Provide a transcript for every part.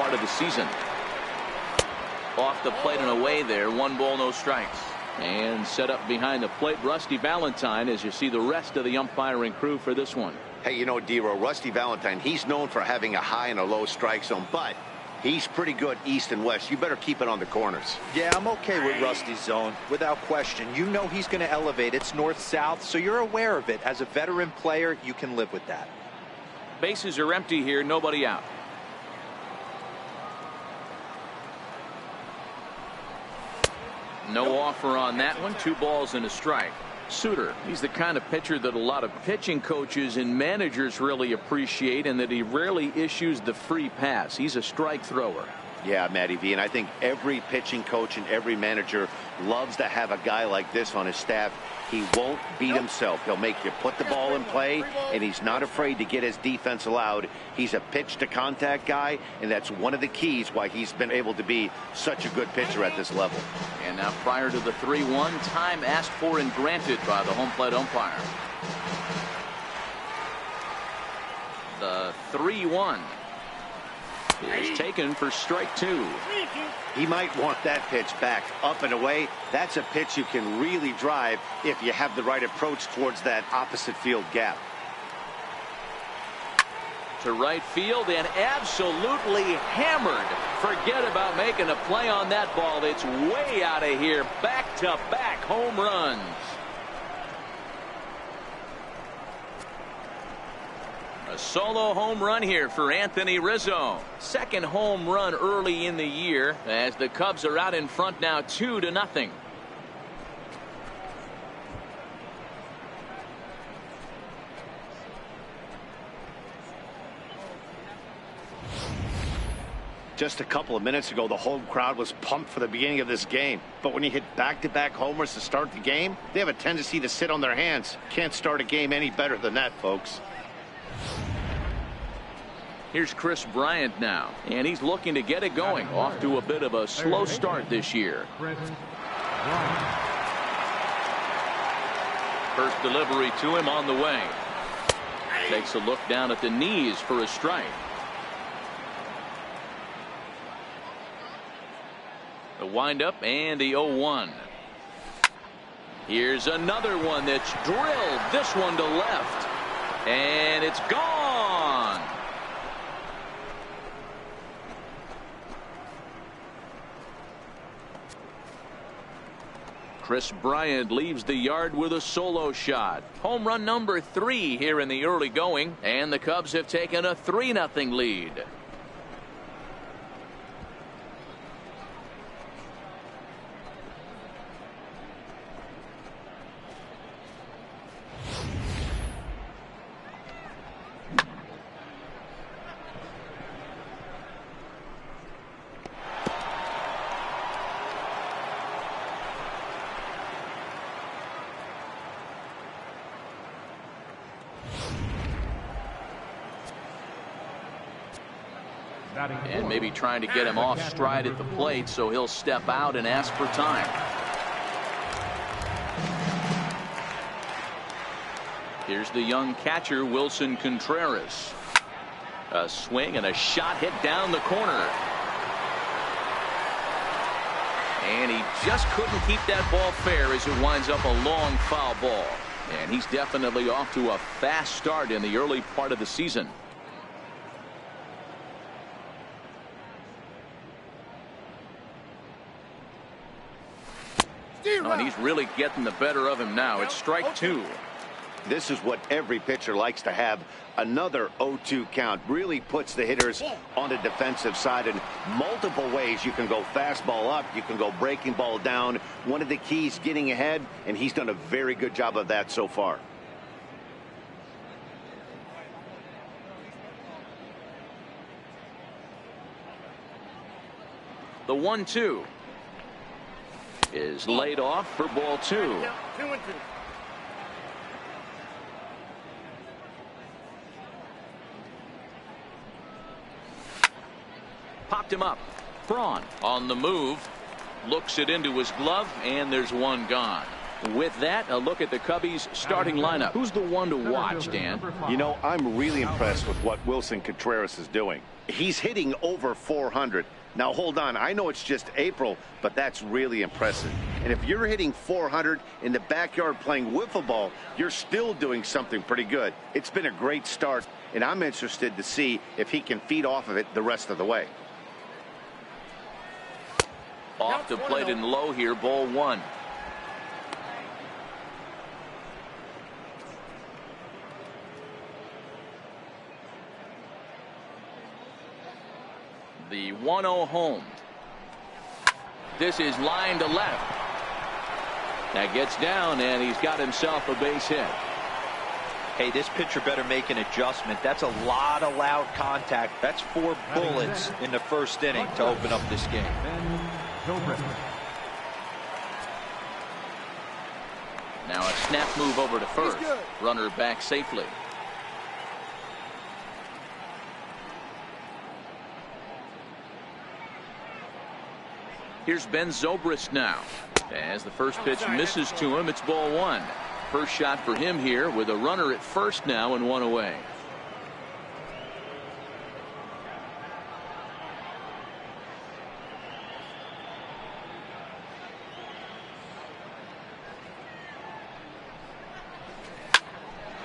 part of the season. Off the plate and away there. 1 ball, no strikes. And set up behind the plate, Rusty Valentine, as you see the rest of the umpiring crew for this one. Hey, you know, D-Row, Rusty Valentine, he's known for having a high and a low strike zone, but he's pretty good east and west. You better keep it on the corners. Yeah, I'm okay with Rusty's zone, without question. You know he's going to elevate. It's north-south, so you're aware of it. As a veteran player, you can live with that. Bases are empty here, nobody out. No offer on that one. 2 balls and a strike. Suter, he's the kind of pitcher that a lot of pitching coaches and managers really appreciate, and that he rarely issues the free pass. He's a strike thrower. Yeah, Matty V, and I think every pitching coach and every manager loves to have a guy like this on his staff. He won't beat himself. He'll make you put the ball in play, and he's not afraid to get his defense allowed. He's a pitch to contact guy, and that's one of the keys why he's been able to be such a good pitcher at this level. And now prior to the 3-1, time asked for and granted by the home plate umpire. The 3-1 is taken for strike 2. He might want that pitch back up and away. That's a pitch you can really drive if you have the right approach towards that opposite field gap. To right field and absolutely hammered. Forget about making a play on that ball. It's way out of here. Back-to-back home runs. A solo home run here for Anthony Rizzo. Second home run early in the year as the Cubs are out in front now 2-0. Just a couple of minutes ago, the home crowd was pumped for the beginning of this game. But when you hit back-to-back homers to start the game, they have a tendency to sit on their hands. Can't start a game any better than that, folks. Here's Chris Bryant now, and he's looking to get it going. Off to a bit of a slow start this year. First delivery to him on the way. Takes a look down at the knees for a strike. The windup and the 0-1. Here's another one that's drilled. This one to left. And it's gone. Chris Bryant leaves the yard with a solo shot. Home run number 3 here in the early going, and the Cubs have taken a 3-0 lead. And maybe trying to get him off stride at the plate, so he'll step out and ask for time. Here's the young catcher, Wilson Contreras. A swing and a shot hit down the corner. And he just couldn't keep that ball fair as it winds up a long foul ball. And he's definitely off to a fast start in the early part of the season. Oh, and he's really getting the better of him now. It's strike 2. This is what every pitcher likes to have. Another 0-2 count really puts the hitters on the defensive side in multiple ways. You can go fastball up, you can go breaking ball down. One of the keys, getting ahead, and he's done a very good job of that so far. The 1-2 is laid off for ball 2. 2-2. Popped him up. Braun on the move. Looks it into his glove, and there's one gone. With that, a look at the Cubbies starting lineup. Who's the one to watch, Dan? You know, I'm really impressed with what Wilson Contreras is doing. He's hitting over 400. Now, hold on. I know it's just April, but that's really impressive. And if you're hitting 400 in the backyard playing wiffle ball, you're still doing something pretty good. It's been a great start, and I'm interested to see if he can feed off of it the rest of the way. Off the plate and low here, ball one. The 1-0 home. This is line to left. That gets down, and he's got himself a base hit. Hey, this pitcher better make an adjustment. That's a lot of loud contact. That's 4 bullets in the first inning to open up this game. Now a snap move over to first. Runner back safely. Here's Ben Zobrist now. As the first pitch misses to him, it's ball one. First shot for him here with a runner at first now and one away.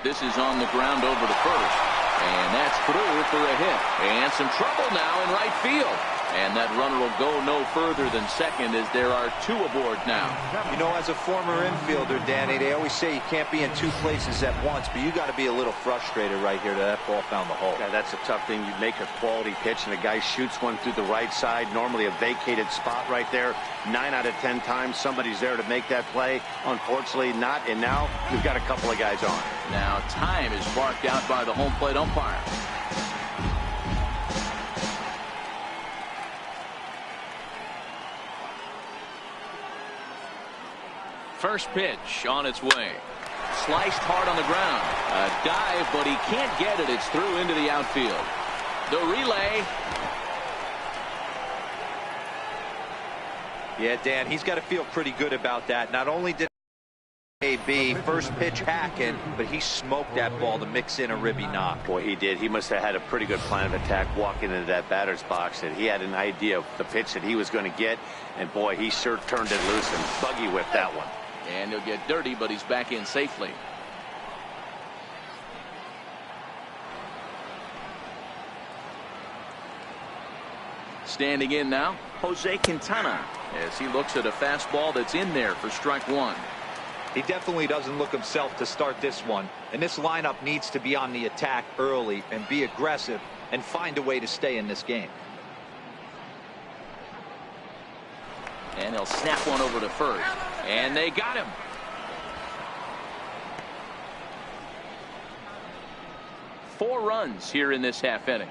This is on the ground over to first. And that's through for a hit. And some trouble now in right field. And that runner will go no further than second as there are 2 aboard now. You know, as a former infielder, Danny, they always say you can't be in 2 places at once, but you got to be a little frustrated right here that ball found the hole. Yeah, that's a tough thing. You make a quality pitch and a guy shoots one through the right side, normally a vacated spot right there. 9 out of 10 times somebody's there to make that play. Unfortunately not, and now we've got a couple of guys on. Now time is marked out by the home plate umpire. First pitch on its way. Sliced hard on the ground. A dive, but he can't get it. It's through into the outfield. The relay. Yeah, Dan, he's got to feel pretty good about that. Not only did MLB first pitch hacking, but he smoked that ball to mix in a ribby knock. Boy, he did. He must have had a pretty good plan of attack walking into that batter's box, and he had an idea of the pitch that he was going to get, and boy, he sure turned it loose and buggy whipped that one. And he'll get dirty, but he's back in safely. Standing in now, Jose Quintana, as he looks at a fastball that's in there for strike one. He definitely doesn't look himself to start this one, and this lineup needs to be on the attack early and be aggressive and find a way to stay in this game. And he'll snap one over to first. And they got him. Four runs here in this half inning.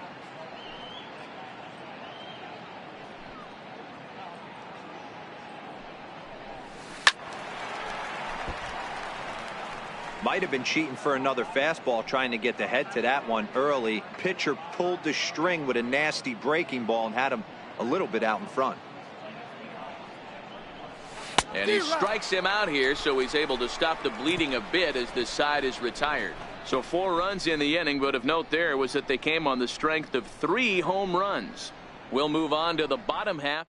Might have been cheating for another fastball, trying to get the head to that one early. Pitcher pulled the string with a nasty breaking ball and had him a little bit out in front. And he strikes him out here, so he's able to stop the bleeding a bit as this side is retired. So 4 runs in the inning, but of note there was that they came on the strength of 3 home runs. We'll move on to the bottom half.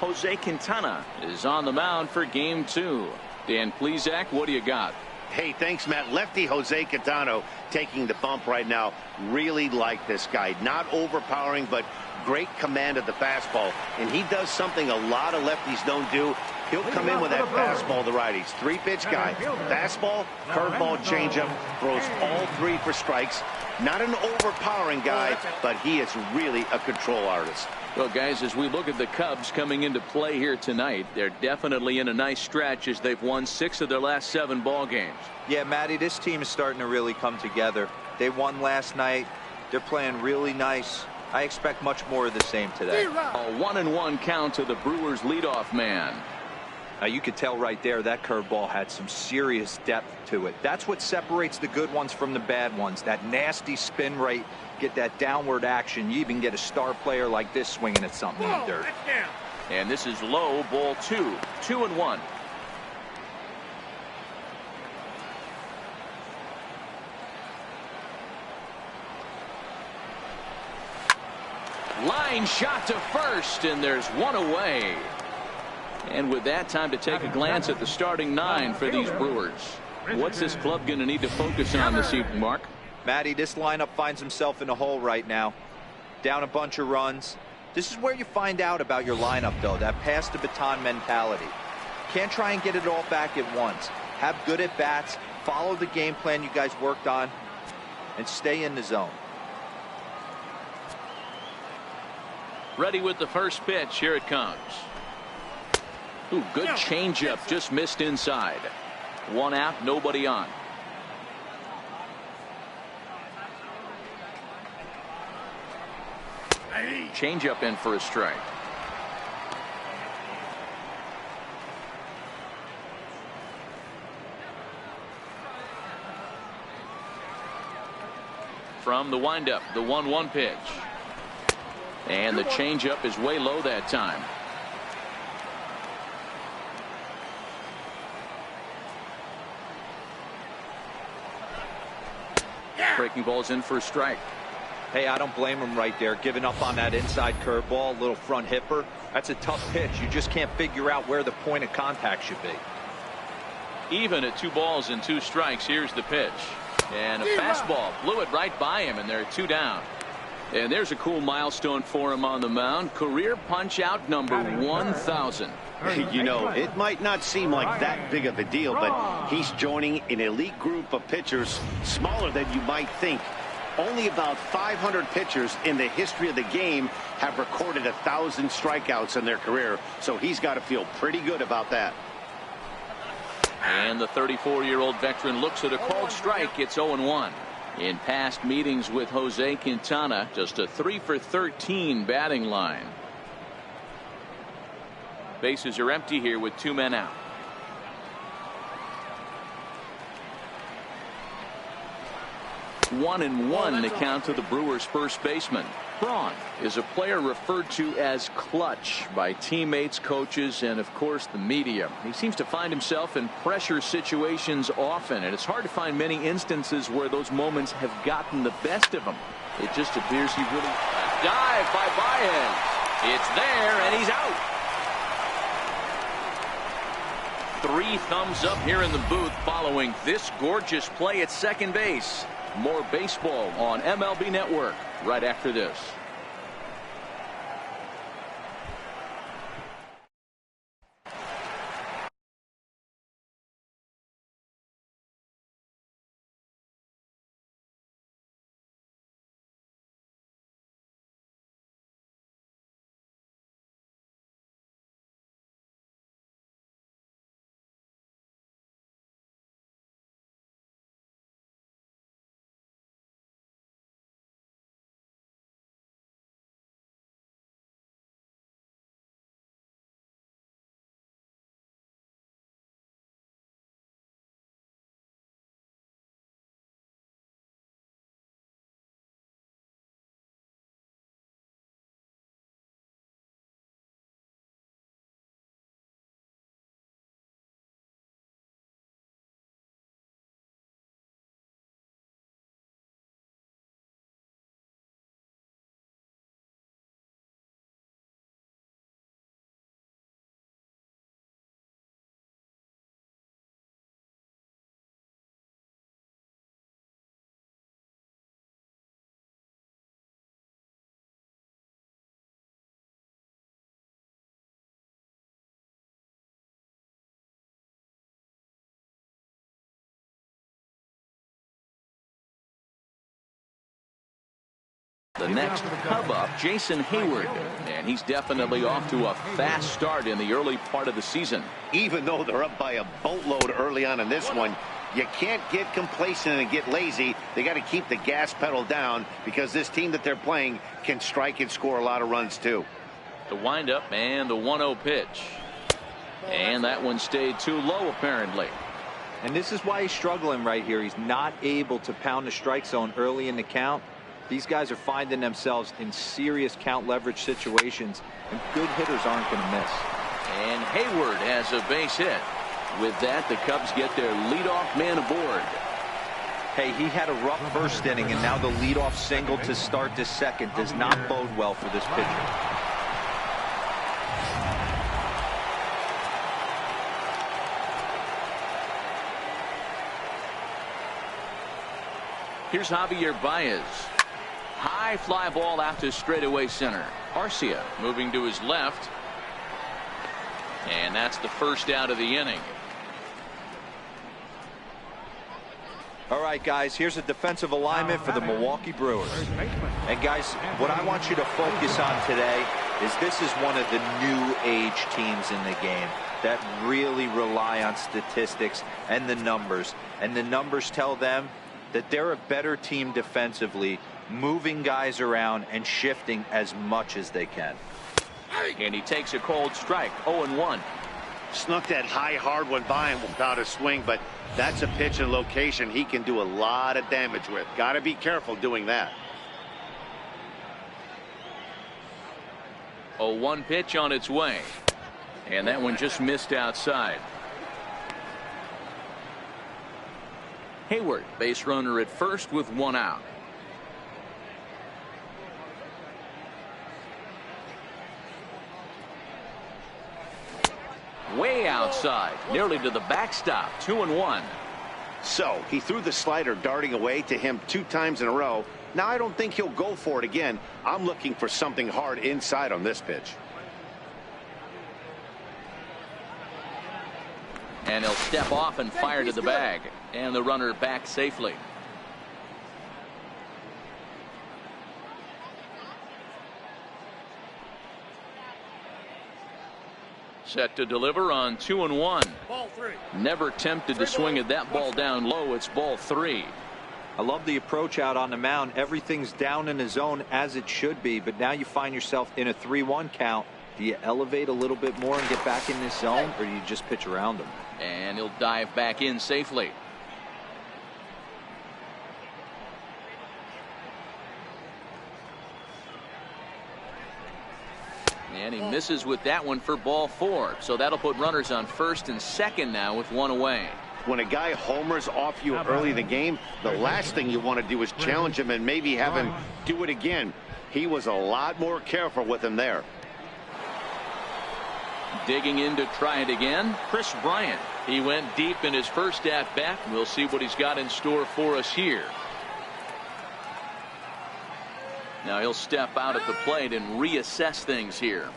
Jose Quintana is on the mound for game 2. Dan Plesac, what do you got? Hey, thanks, Matt. Lefty Jose Quintana taking the bump right now. Really like this guy. Not overpowering, but great command of the fastball. And he does something a lot of lefties don't do. He'll come in with that fastball to righties. 3-pitch guy. Fastball, curveball, changeup. Throws all 3 for strikes. Not an overpowering guy, but he is really a control artist. Well, guys, as we look at the Cubs coming into play here tonight, they're definitely in a nice stretch as they've won 6 of their last 7 ball games. Yeah, Matty, this team is starting to really come together. They won last night. They're playing really nice. I expect much more of the same today. A 1-1 count to the Brewers leadoff man. Now you could tell right there that curveball had some serious depth to it. That's what separates the good ones from the bad ones. That nasty spin rate, get that downward action. You even get a star player like this swinging at something in the dirt. And this is low, ball 2, 2-1. Line shot to first, and there's one away. And with that, time to take a glance at the starting 9 for these Brewers. What's this club going to need to focus on this evening, Mark? Matty, this lineup finds himself in a hole right now. Down a bunch of runs. This is where you find out about your lineup, though, that pass the baton mentality. Can't try and get it all back at once. Have good at bats, follow the game plan you guys worked on, and stay in the zone. Ready with the first pitch. Here it comes. Ooh, good changeup, just missed inside. One out, nobody on. Changeup in for a strike. From the windup, the 1-1 pitch. And the changeup is way low that time. Breaking ball's in for a strike. Hey, I don't blame him right there. Giving up on that inside curveball, little front hipper. That's a tough pitch. You just can't figure out where the point of contact should be. Even at 2 balls and 2 strikes, here's the pitch. And a fastball blew it right by him, and there are 2 down. And there's a cool milestone for him on the mound. Career punch out number 1,000. You know, it might not seem like that big of a deal, but he's joining an elite group of pitchers smaller than you might think. Only about 500 pitchers in the history of the game have recorded 1,000 strikeouts in their career, so he's got to feel pretty good about that. And the 34-year-old veteran looks at a called strike. It's 0-1. In past meetings with Jose Quintana, just a 3 for 13 batting line. Bases are empty here with 2 men out. One and one to count to the Brewers' first baseman. Braun is a player referred to as clutch by teammates, coaches, and of course the media. He seems to find himself in pressure situations often, and it's hard to find many instances where those moments have gotten the best of him. It just appears he really dive by Baez. It's there, and he's out. 3 thumbs up here in the booth following this gorgeous play at second base. More baseball on MLB Network right after this. The next hub up, Jason Hayward, and he's definitely off to a fast start in the early part of the season. Even though they're up by a boatload early on in this one, you can't get complacent and get lazy. They got to keep the gas pedal down because this team that they're playing can strike and score a lot of runs too. The windup and the 1-0 pitch. And that one stayed too low apparently. And this is why he's struggling right here. He's not able to pound the strike zone early in the count. These guys are finding themselves in serious count leverage situations, and good hitters aren't going to miss. And Hayward has a base hit. With that, the Cubs get their leadoff man aboard. Hey, he had a rough first inning, and now the leadoff single to start this second does not bode well for this pitcher. Here's Javier Baez. High fly ball out to straightaway center. Arcia moving to his left. And that's the first out of the inning. All right, guys, here's a defensive alignment for the Milwaukee Brewers. And, guys, what I want you to focus on today is this is one of the new age teams in the game that really rely on statistics and the numbers. And the numbers tell them that they're a better team defensively, moving guys around and shifting as much as they can. And he takes a cold strike. 0-1. Snuck that high hard one by him without a swing, but that's a pitch and location he can do a lot of damage with. Got to be careful doing that. 0-1 pitch on its way. And that one just missed outside. Hayward, base runner at first with one out. Way outside, nearly to the backstop. 2-1. So he threw the slider darting away to him 2 times in a row. Now I don't think he'll go for it again. I'm looking for something hard inside on this pitch. And he'll step off and fire to the bag. And the runner back safely. Set to deliver on 2-1. Ball 3. Never tempted to swing at that ball down low. It's ball 3. I love the approach out on the mound. Everything's down in the zone as it should be, but now you find yourself in a 3-1 count. Do you elevate a little bit more and get back in this zone, or do you just pitch around him? And he'll dive back in safely. And he misses with that one for ball 4. So that'll put runners on first and second now with one away. When a guy homers off you early in the game, the last thing you want to do is challenge him and maybe have him do it again. He was a lot more careful with him there. Digging in to try it again, Chris Bryant. He went deep in his first at bat. We'll see what he's got in store for us here. Now he'll step out at the plate and reassess things here.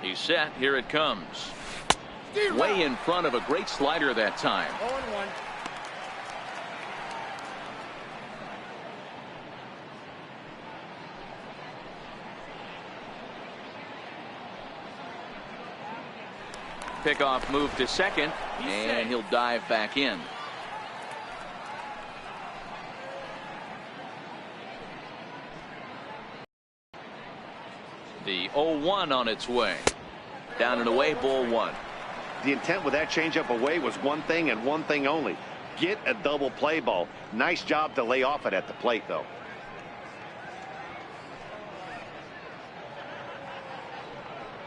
He's set. Here it comes. Way in front of a great slider that time. 0-1. Pickoff move to second, and he'll dive back in. The 0-1 on its way. Down and away, ball 1. The intent with that changeup away was one thing and one thing only. Get a double play ball. Nice job to lay off it at the plate, though.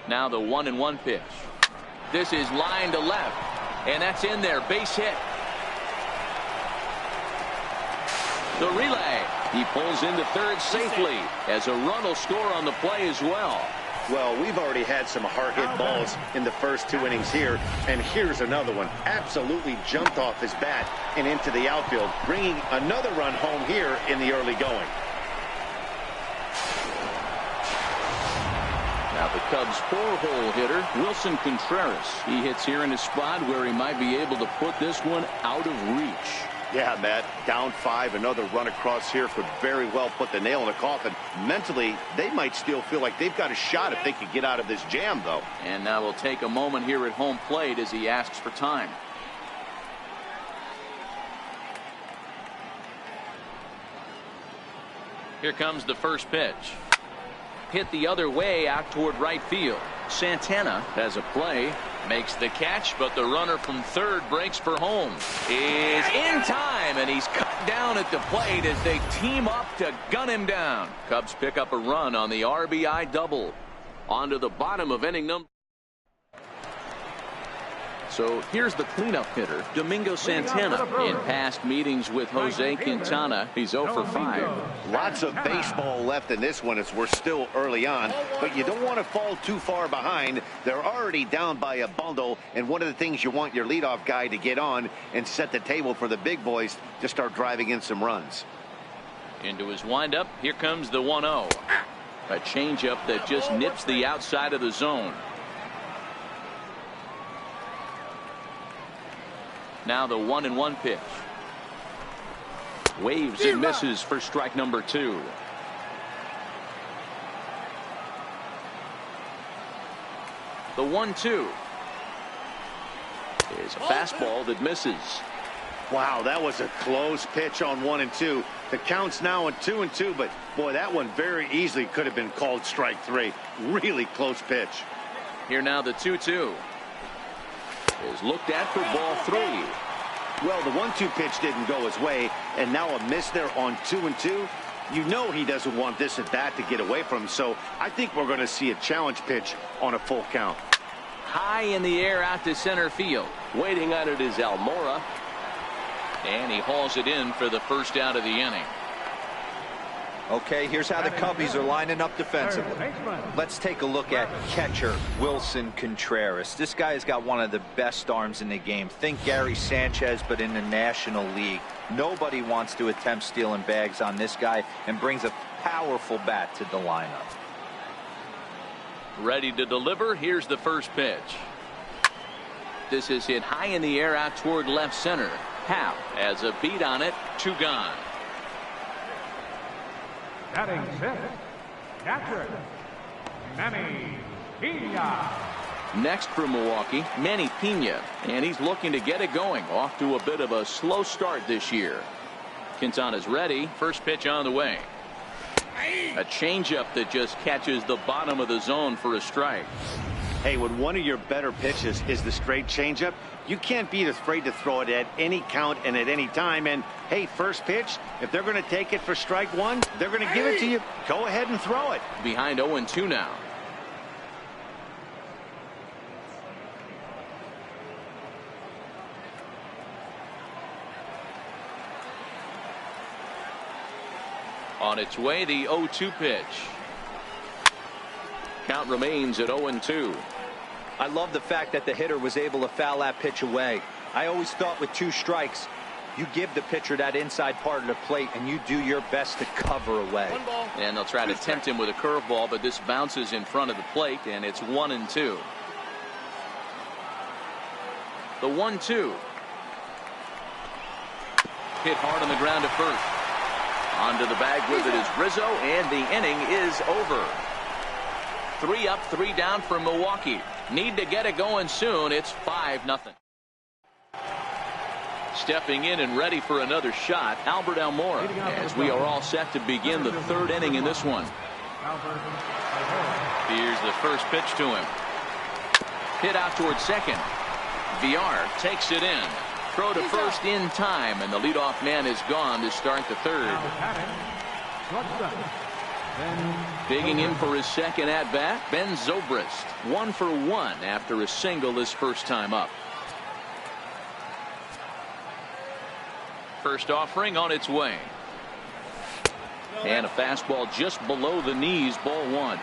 Now the 1-1 pitch. This is line to left, and that's in there. Base hit. The relay. He pulls into third safely as a run will score on the play as well. Well, we've already had some hard-hit balls in the first 2 innings here, and here's another one. Absolutely jumped off his bat and into the outfield, bringing another run home here in the early going. Now the Cubs' 4-hole hitter, Wilson Contreras. He hits here in a spot where he might be able to put this one out of reach. Yeah, Matt, down 5, another run across here could very well put the nail in the coffin. Mentally, they might still feel like they've got a shot if they could get out of this jam, though. And now we'll take a moment here at home plate as he asks for time. Here comes the first pitch. Hit the other way out toward right field. Santana has a play. Makes the catch, but the runner from third breaks for home. Is in time, and he's cut down at the plate as they team up to gun him down. Cubs pick up a run on the RBI double. On to the bottom of inning number. So here's the cleanup hitter, Domingo Santana. In past meetings with Jose Quintana, he's 0 for 5. Lots of baseball left in this one as we're still early on, but you don't want to fall too far behind. They're already down by a bundle, and one of the things you want your leadoff guy to get on and set the table for the big boys to start driving in some runs. Into his windup, here comes the 1-0. A changeup that just nips the outside of the zone. Now the 1-1 pitch. Waves and misses for strike number 2. The 1-2 is a fastball that misses. Wow, that was a close pitch on 1 and 2. The count's now on 2 and 2, but boy, that one very easily could have been called strike 3. Really close pitch. Here now the 2-2 is looked at for ball 3. Well, the 1-2 pitch didn't go his way, and now a miss there on 2 and 2. You know he doesn't want this at bat to get away from him, so I think we're going to see a challenge pitch on a full count. High in the air out to center field. Waiting on it is Almora, and he hauls it in for the first out of the inning. Okay, here's how the Cubbies are lining up defensively. Let's take a look at catcher Wilson Contreras. This guy has got one of the best arms in the game. Think Gary Sanchez, but in the National League. Nobody wants to attempt stealing bags on this guy, and brings a powerful bat to the lineup. Ready to deliver. Here's the first pitch. This is hit high in the air out toward left center. Happ has a beat on it. 2 gone. Batting fifth, catcher Manny Pena. Next for Milwaukee, Manny Pena, and he's looking to get it going. Off to a bit of a slow start this year. Quintana's ready. First pitch on the way. A changeup that just catches the bottom of the zone for a strike. Hey, when one of your better pitches is the straight changeup, you can't be afraid to throw it at any count and at any time. And hey, first pitch, if they're going to take it for strike 1, they're going to give it to you. Go ahead and throw it. Behind 0-2 now. On its way, the 0-2 pitch. Count remains at 0-2. I love the fact that the hitter was able to foul that pitch away. I always thought with 2 strikes, you give the pitcher that inside part of the plate and you do your best to cover away. And they'll try to tempt him with a curveball, but this bounces in front of the plate, and it's 1-2. The 1-2. Hit hard on the ground to first. Onto the bag with it is Rizzo, and the inning is over. 3 up, 3 down for Milwaukee. Need to get it going soon. It's 5-0. Stepping in and ready for another shot, Albert Almora, as we are all set to begin the 3rd inning in this one. Here's the first pitch to him. Hit out towards second. Villar takes it in. Throw to first in time, and the leadoff man is gone to start the 3rd. Digging in for his second at-bat, Ben Zobrist. 1 for 1 after a single his first time up. First offering on its way. And a fastball just below the knees, ball 1.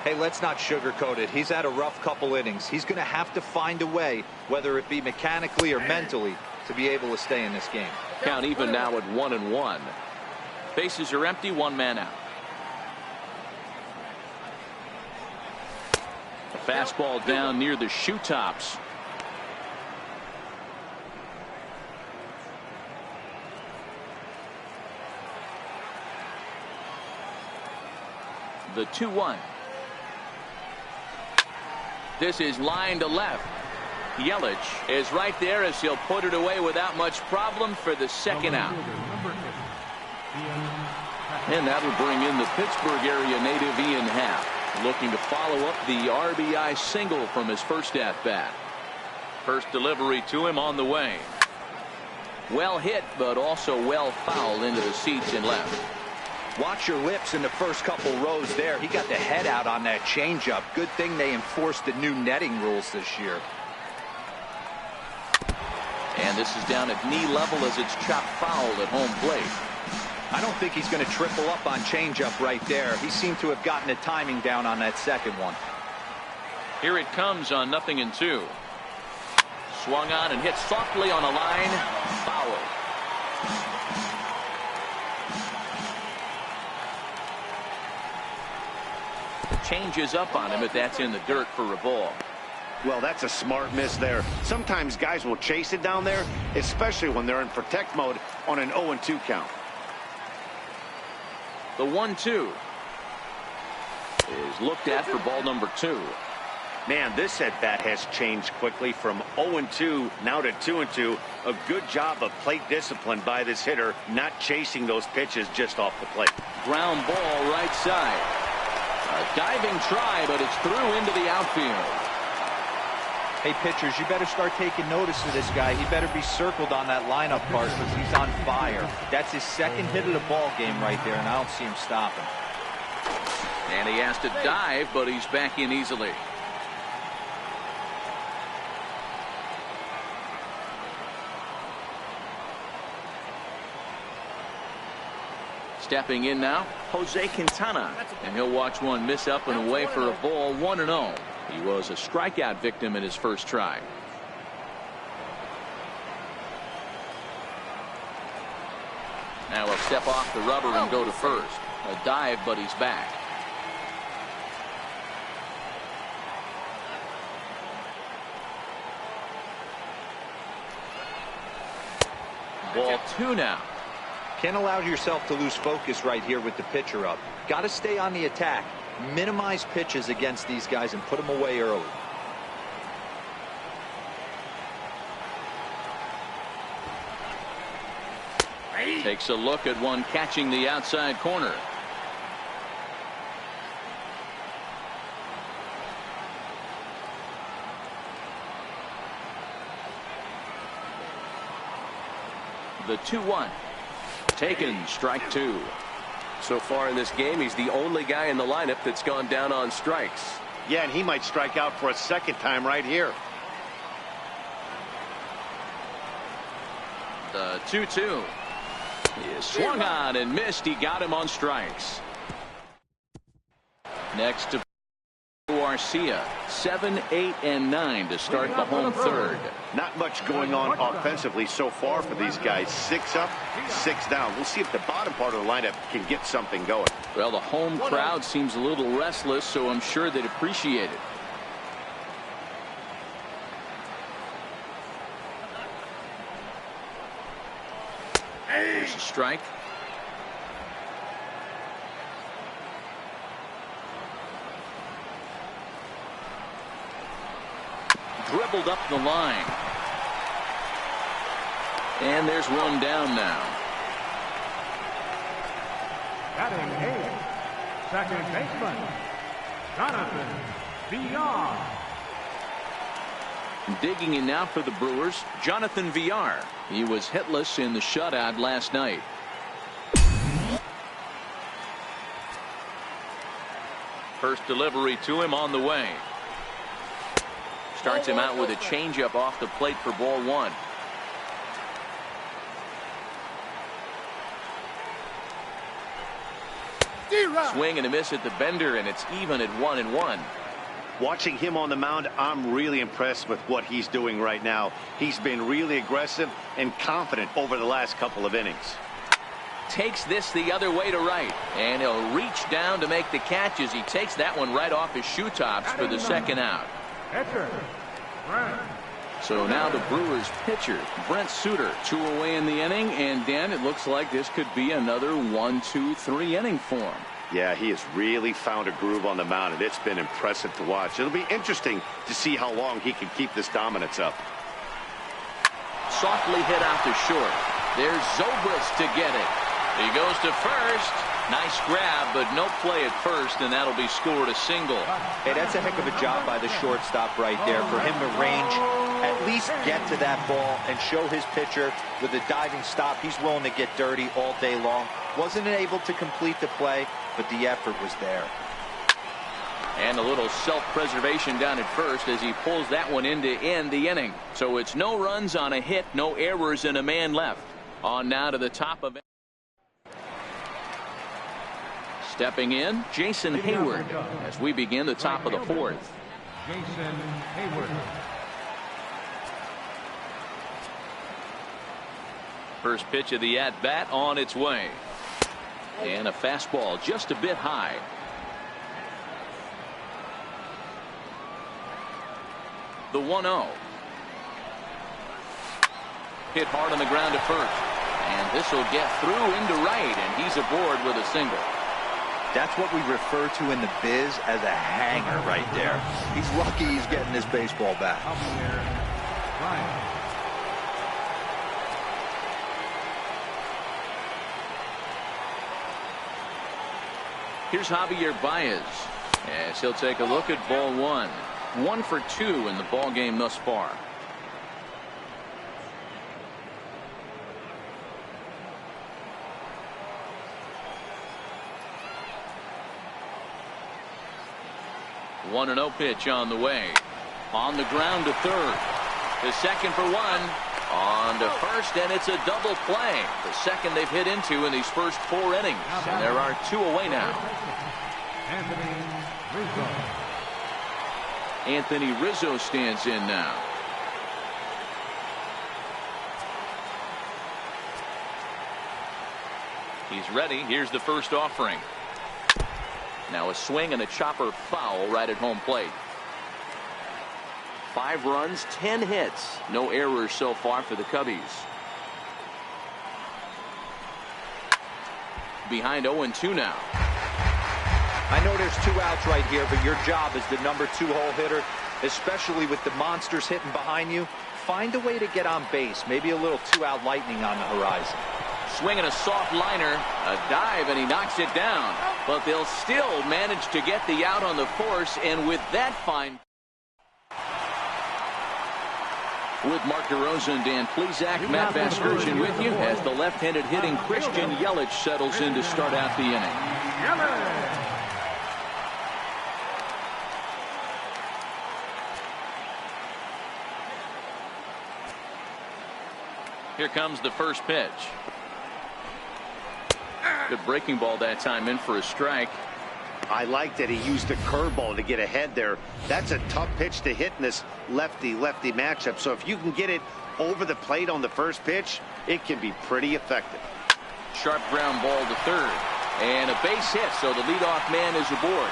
Hey, let's not sugarcoat it. He's had a rough couple innings. He's going to have to find a way, whether it be mechanically or mentally, to be able to stay in this game. Count even now at 1-1. Bases are empty, 1 man out. A fastball down near the shoe tops. The 2-1. This is line to left. Yelich is right there as he'll put it away without much problem for the second out. And that will bring in the Pittsburgh area native Ian Happ. Looking to follow up the RBI single from his first at-bat. First delivery to him on the way. Well hit, but also well fouled into the seats and left. Watch your lips in the first couple rows there. He got the head out on that changeup. Good thing they enforced the new netting rules this year. And this is down at knee level as it's chopped foul at home plate. I don't think he's going to triple up on changeup right there. He seemed to have gotten the timing down on that second one. Here it comes on 0-2. Swung on and hit softly on a line. Foul. Changes up on him, but that's in the dirt for a ball. Well, that's a smart miss there. Sometimes guys will chase it down there, especially when they're in protect mode on an 0-2 count. The 1-2 is looked at for ball number 2. Man, this at bat has changed quickly from 0-2 now to 2-2. A good job of plate discipline by this hitter, not chasing those pitches just off the plate. Ground ball right side. A diving try, but it's through into the outfield. Hey, pitchers, you better start taking notice of this guy. He better be circled on that lineup card because he's on fire. That's his second hit of the ball game right there, and I don't see him stopping. And he has to dive, but he's back in easily. Stepping in now, Jose Quintana, and he'll watch one miss up and away for a ball. 1-0. He was a strikeout victim in his first try. Now he'll step off the rubber and go to first. A dive, but he's back. Ball 2 now. Can't allow yourself to lose focus right here with the pitcher up. Got to stay on the attack. Minimize pitches against these guys and put them away early. Takes a look at one catching the outside corner. The 2-1. Taken, strike 2. So far in this game, he's the only guy in the lineup that's gone down on strikes. Yeah, and he might strike out for a second time right here. The 2-2 is swung on and missed. He got him on strikes. Next to Garcia, 7, 8, and 9 to start the home third. Not much going on offensively so far for these guys. 6 up, 6 down. We'll see if the bottom part of the lineup can get something going. Well, the home crowd seems a little restless, so I'm sure they'd appreciate it. There's a strike. Dribbled up the line. And there's one down now. Batting 8, second baseman, Jonathan Villar. Digging in now for the Brewers, Jonathan Villar. He was hitless in the shutout last night. First delivery to him on the way. Starts him out with a changeup off the plate for ball 1. Swing and a miss at the bender, and it's even at 1-1. Watching him on the mound, I'm really impressed with what he's doing right now. He's been really aggressive and confident over the last couple of innings. Takes this the other way to right, and he'll reach down to make the catch as he takes that one right off his shoe tops for the second out. So now the Brewers pitcher, Brent Suter, 2 away in the inning, and Dan, it looks like this could be another 1-2-3 inning for him. Yeah, he has really found a groove on the mound, and it's been impressive to watch. It'll be interesting to see how long he can keep this dominance up. Softly hit out to short. There's Zobrist to get it. He goes to first, Nice grab, but no play at first, and that'll be scored a single. Hey, that's a heck of a job by the shortstop right there for him to range, at least get to that ball and show his pitcher with a diving stop. He's willing to get dirty all day long. Wasn't able to complete the play, but the effort was there. And a little self-preservation down at first as he pulls that one in to end the inning. So it's no runs on a hit, no errors, and a man left. On now to the top of it. Stepping in, Jason Hayward as we begin the top of the fourth. Jason Hayward. First pitch of the at-bat on its way. And a fastball just a bit high. The 1-0. Hit hard on the ground at first. And this will get through into right, and he's aboard with a single. That's what we refer to in the biz as a hanger right there. He's lucky he's getting this baseball back. Here's Javier Baez as he'll take a look at ball one. 1 for 2 in the ball game thus far. One and 0 pitch on the way. On the ground to third. To second for one. On to first, and it's a double play. The second they've hit into in these first 4 innings. And there are 2 away now. Anthony Rizzo stands in now. He's ready. Here's the first offering. Now a swing and a chopper foul right at home plate. 5 runs, 10 hits. No errors so far for the Cubbies. Behind 0-2 now. I know there's 2 outs right here, but your job as the number 2 hole hitter, especially with the monsters hitting behind you, find a way to get on base. Maybe a little 2-out lightning on the horizon. Swinging a soft liner, a dive, and he knocks it down. But they'll still manage to get the out on the force, and with that fine. With Mark DeRosa and Dan Plesac, Matt Vasgersian with you as the left-handed hitting Christian Yelich settles in to start out the inning. Here comes the first pitch. Good breaking ball that time, in for a strike. I like that he used the curveball to get ahead there. That's a tough pitch to hit in this lefty-lefty matchup. So if you can get it over the plate on the first pitch, it can be pretty effective. Sharp ground ball to third. And a base hit, so the leadoff man is aboard.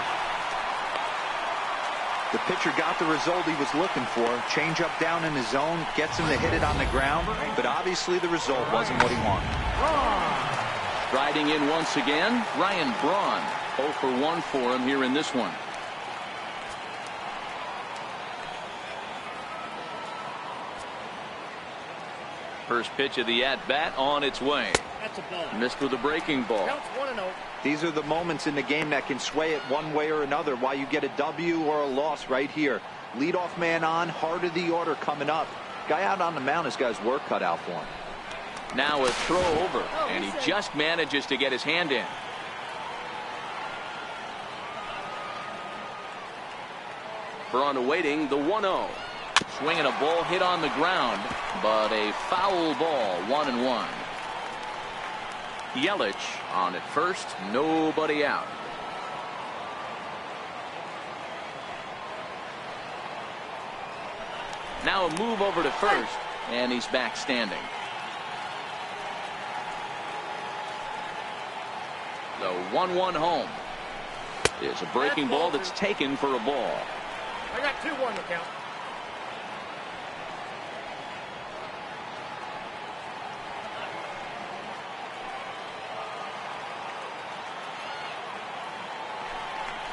The pitcher got the result he was looking for. Change up down in the zone, gets him to hit it on the ground, but obviously the result wasn't what he wanted. Riding in once again, Ryan Braun. 0 for 1 for him here in this one. First pitch of the at-bat on its way. That's a ball. Missed with a breaking ball. Counts 1-0. These are the moments in the game that can sway it one way or another. Why you get a W or a loss right here. Leadoff man on, heart of the order coming up. Guy out on the mound has got his work cut out for him. Now a throw over, and he just manages to get his hand in. Braun awaiting the 1-0. Swinging a ball hit on the ground, but a foul ball, 1-1. Yelich on at first, nobody out. Now a move over to first, and he's back standing. The 1-1 home is a breaking ball that's taken for a ball. I got 2-1 to count.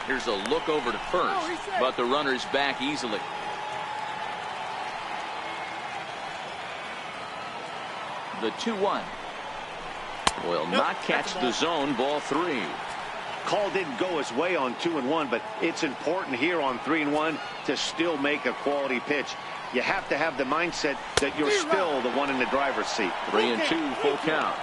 Here's a look over to first, but the runner's back easily. The 2-1. Will not catch the zone. Ball 3. Call didn't go his way on 2-1, but it's important here on 3-1 to still make a quality pitch. You have to have the mindset that you're still the one in the driver's seat. 3-2, full count.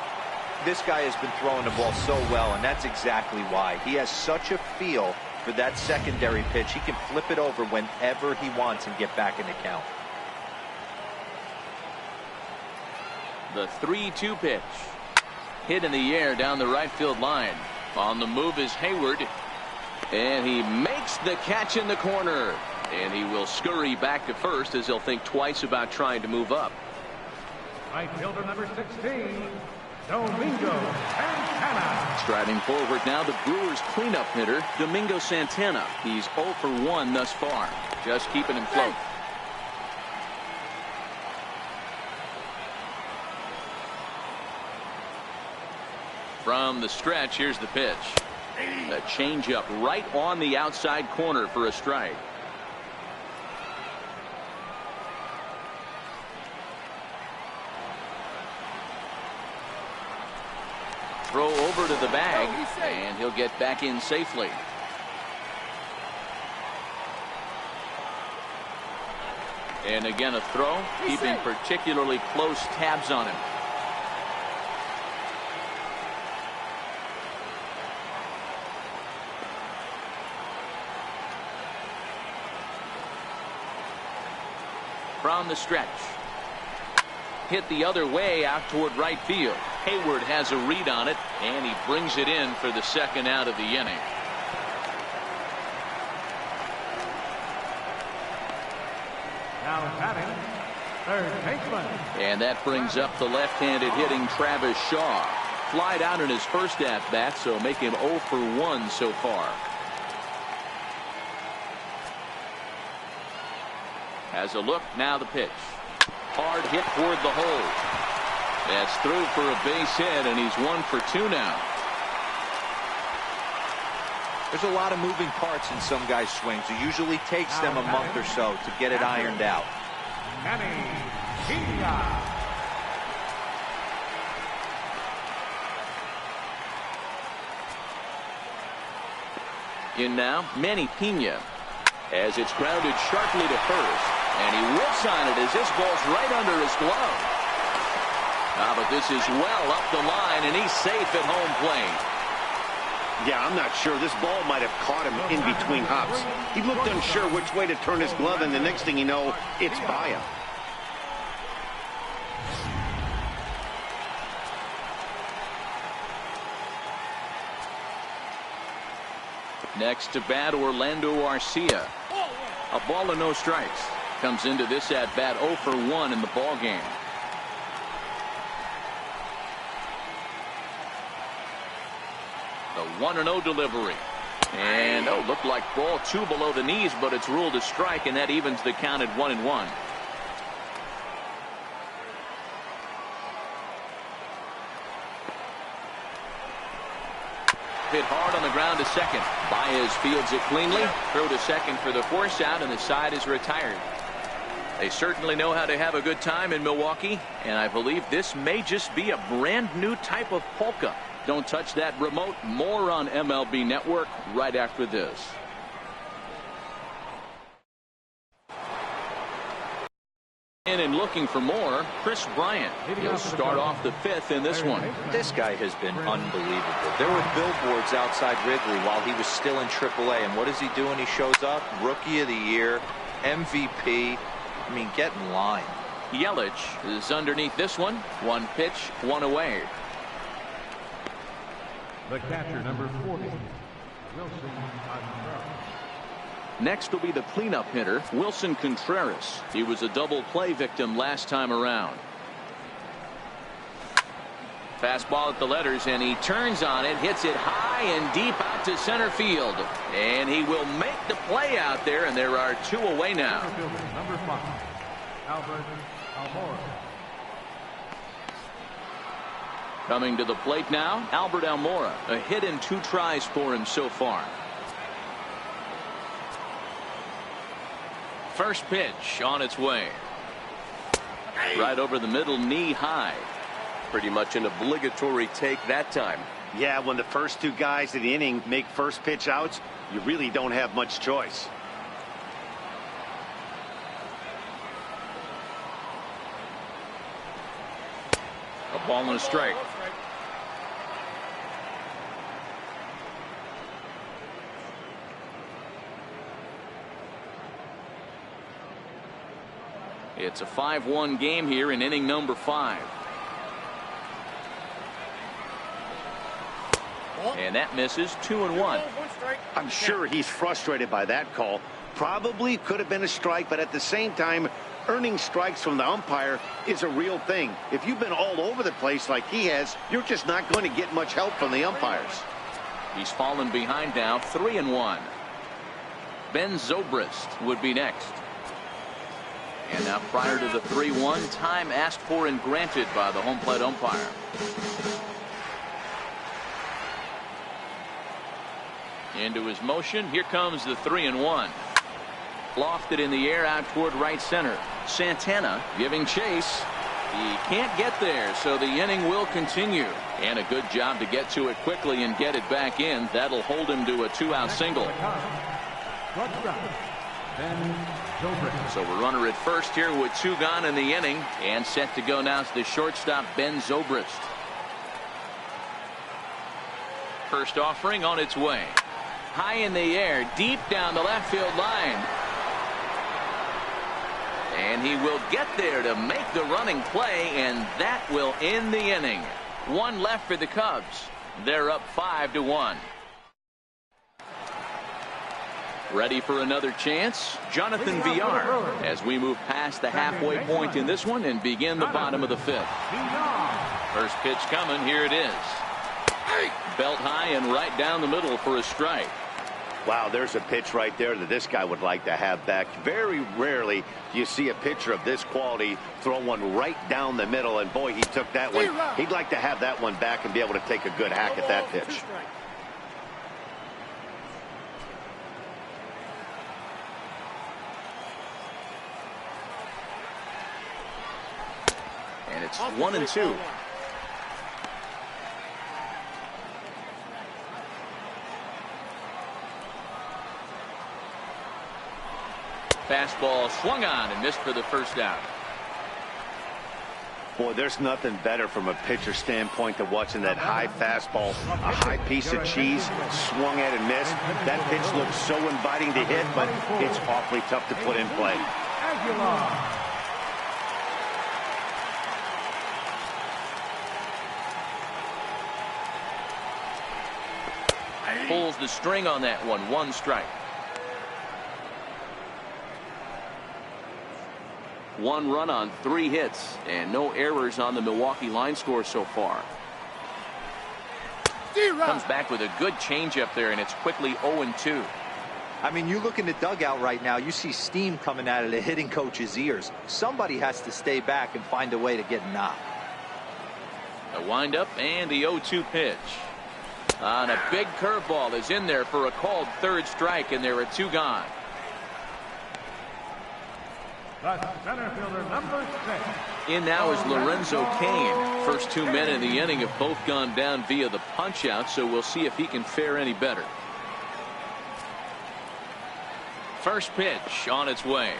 This guy has been throwing the ball so well, and that's exactly why. He has such a feel for that secondary pitch. He can flip it over whenever he wants and get back in the count. The 3-2 pitch. Hit in the air down the right field line. On the move is Hayward. And he makes the catch in the corner. And he will scurry back to first as he'll think twice about trying to move up. Right fielder number 16, Domingo Santana. Striding forward now, the Brewers cleanup hitter, Domingo Santana. He's 0 for 1 thus far. Just keeping him float. From the stretch, here's the pitch. A changeup right on the outside corner for a strike. Throw over to the bag, and he'll get back in safely. And again a throw, keeping particularly close tabs on him. From the stretch. Hit the other way out toward right field. Hayward has a read on it, and he brings it in for the second out of the inning. Now batting, third baseman. And that brings up the left-handed hitting Travis Shaw. Flied out in his first at-bat, so make him 0 for 1 so far. Has a look, now the pitch. Hard hit toward the hole. That's through for a base hit, and he's 1 for 2 now. There's a lot of moving parts in some guys' swings. It usually takes them a month or so to get it ironed out. In now, Manny Pena. As it's grounded sharply to first. And he whips on it as this ball's right under his glove. But this is well up the line, and he's safe at home plate. Yeah, I'm not sure. This ball might have caught him in between hops. He looked unsure which way to turn his glove, and the next thing you know, it's by him. Next to bat, Orlando Arcia. A ball and no strikes. Comes into this at bat 0 for 1 in the ball game. The 1-0 delivery. And looked like ball 2 below the knees, but it's ruled a strike, and that evens the count at 1-1. Hit hard on the ground to second. Baez fields it cleanly. Throw to second for the force out, and the side is retired. They certainly know how to have a good time in Milwaukee, and I believe this may just be a brand new type of polka. Don't touch that remote. More on MLB Network right after this. And looking for more, Chris Bryant. He'll start off the 5th in this one. This guy has been unbelievable. There were billboards outside Wrigley while he was still in AAA, and what does he do when he shows up? Rookie of the Year, MVP. I mean, get in line. Yelich is underneath this one. 1 pitch, 1 away. The catcher, number 40, Wilson Contreras. Next will be the cleanup hitter, Wilson Contreras. He was a double play victim last time around. Fastball at the letters, and he turns on it, hits it high and deep out to center field. And he will make the play out there, and there are 2 away now. Number 5, Albert Almora. Coming to the plate now, Albert Almora. A hit in 2 tries for him so far. First pitch on its way. Right over the middle, knee high. Pretty much an obligatory take that time. Yeah, when the first two guys in the inning make first pitch outs, you really don't have much choice. A ball and a strike. It's a 5-1 game here in inning number 5. And that misses. 2-1. I'm sure he's frustrated by that call. Probably could have been a strike, but at the same time, earning strikes from the umpire is a real thing. If you've been all over the place like he has, you're just not going to get much help from the umpires. He's fallen behind now. 3-1. Ben Zobrist would be next. And now prior to the 3-1, time asked for and granted by the home plate umpire. Into his motion. Here comes the 3-1. Lofted in the air out toward right center. Santana giving chase. He can't get there, so the inning will continue. And a good job to get to it quickly and get it back in. That'll hold him to a 2-out single. So we're runner at first here with 2 gone in the inning. And set to go now is the shortstop, Ben Zobrist. First offering on its way. High in the air, deep down the left field line. And he will get there to make the running play, and that will end the inning. 1 left for the Cubs. They're up 5-1. Ready for another chance? Jonathan Villar as we move past the halfway point in this one and begin the bottom of the 5th. First pitch coming. Here it is. Belt high and right down the middle for a strike. Wow, there's a pitch right there that this guy would like to have back. Very rarely do you see a pitcher of this quality throw one right down the middle, and boy, he took that one. He'd like to have that one back and be able to take a good hack at that pitch. And it's 1-2. Fastball swung on and missed for the first out. Boy, there's nothing better from a pitcher standpoint than watching that high fastball, a high piece of cheese, swung at and missed. That pitch looks so inviting to hit, but it's awfully tough to put in play. Pulls the string on that one. 1 strike. 1 run on 3 hits and no errors on the Milwaukee line score so far. Comes back with a good changeup there, and it's quickly 0-2. I mean, you look in the dugout right now, you see steam coming out of the hitting coach's ears. Somebody has to stay back and find a way to get knocked. A windup and the 0-2 pitch. On a big curveball is in there for a called 3rd strike, and there are 2 gone. The center fielder, number 6. In now is Lorenzo Cain. First 2 men in the inning have both gone down via the punch out, so we'll see if he can fare any better. First pitch on its way.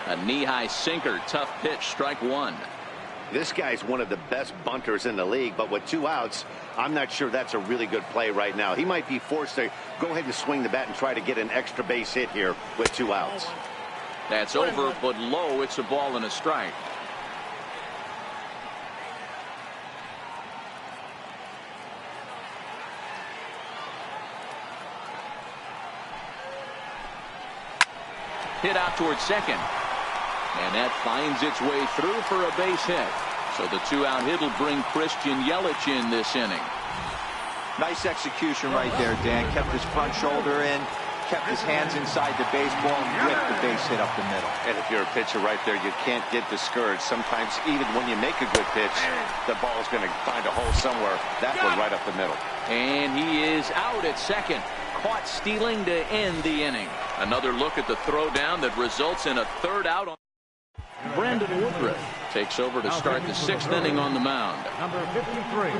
A knee-high sinker. Tough pitch. Strike 1. This guy's one of the best bunters in the league, but with 2 outs, I'm not sure that's a really good play right now. He might be forced to go ahead and swing the bat and try to get an extra base hit here with 2 outs. That's over, but low. It's a ball and a strike. Hit out towards second. And that finds its way through for a base hit. So the 2-out hit will bring Christian Yelich in this inning. Nice execution right there, Dan. Kept his front shoulder in, kept his hands inside the baseball, and ripped the base hit up the middle. And if you're a pitcher right there, you can't get discouraged. Sometimes even when you make a good pitch, the ball's going to find a hole somewhere. That one right up the middle. And he is out at second. Caught stealing to end the inning. Another look at the throw down that results in a 3rd out on Brandon Woodruff takes over to start the 6th inning on the mound. Number 53.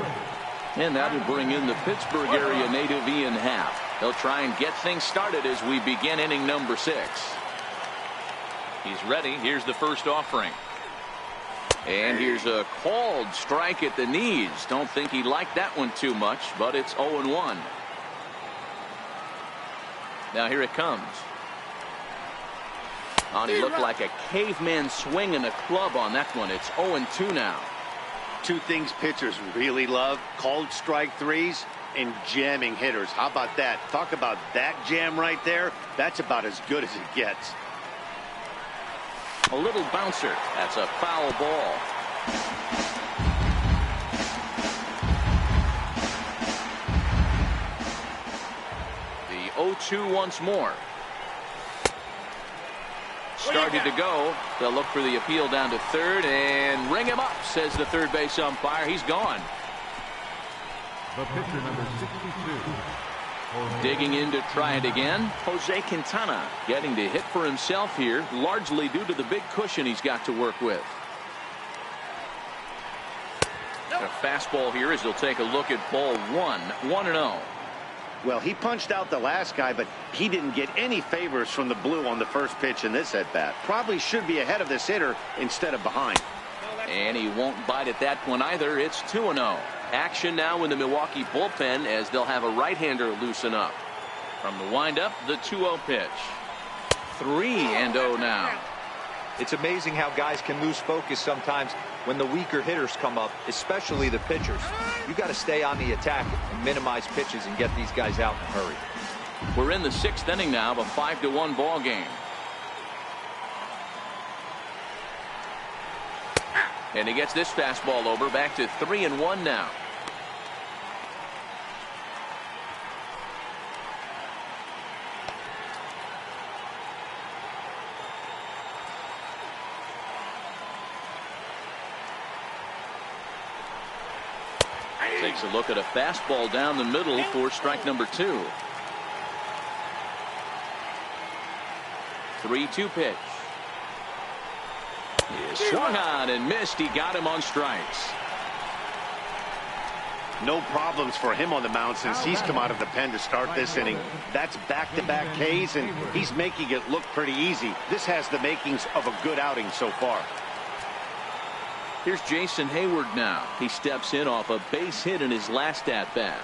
And that'll bring in the Pittsburgh area native Ian Happ. They'll try and get things started as we begin inning number 6. He's ready. Here's the first offering. And here's a called strike at the knees. Don't think he liked that one too much, but it's 0-1. Now here it comes. Oh, he looked like a caveman swinging a club on that one. It's 0-2 now. Two things pitchers really love: called strike threes and jamming hitters. How about that? Talk about that jam right there. That's about as good as it gets. A little bouncer. That's a foul ball. The 0-2 once more. Started to go. They'll look for the appeal down to third and ring him up, says the third base umpire. He's gone. The pitcher, number 62. Digging in to try it again. Jose Quintana getting to hit for himself here, largely due to the big cushion he's got to work with. A fastball here as he'll take a look at ball 1. 1-0. Well, he punched out the last guy, but he didn't get any favors from the blue on the first pitch in this at bat. Probably should be ahead of this hitter instead of behind. And he won't bite at that one either. It's 2-0. Action now in the Milwaukee bullpen as they'll have a right-hander loosen up. From the windup, the 2-0 pitch. 3-0 now. It's amazing how guys can lose focus sometimes when the weaker hitters come up, especially the pitchers. You got to stay on the attack and minimize pitches and get these guys out in a hurry. We're in the 6th inning now of a 5-1 ball game. And he gets this fastball over, back to 3-1 now. Takes a look at a fastball down the middle for strike number 2. 3-2 pitch. He swung on and missed. He got him on strikes. No problems for him on the mound since he's come out of the pen to start this inning. That's back-to-back Ks, and he's making it look pretty easy. This has the makings of a good outing so far. Here's Jason Hayward now. He steps in off a base hit in his last at-bat.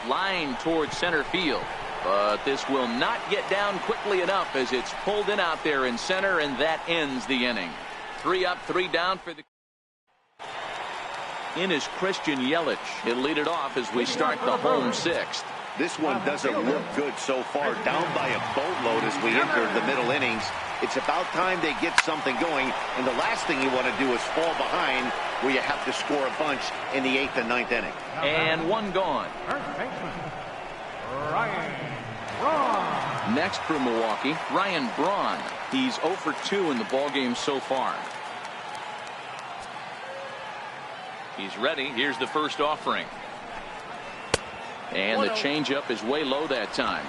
Line towards center field. But this will not get down quickly enough as it's pulled in out there in center, and that ends the inning. 3 up, 3 down for the... In is Christian Yelich. He'll lead it off as we start the home 6th. This one doesn't look good so far. Down by a boatload as we enter the middle innings. It's about time they get something going, and the last thing you want to do is fall behind where you have to score a bunch in the 8th and 9th inning. And one gone. First baseman, Ryan Braun. Next for Milwaukee, Ryan Braun. He's 0 for 2 in the ballgame so far. He's ready. Here's the first offering. And the changeup is way low that time.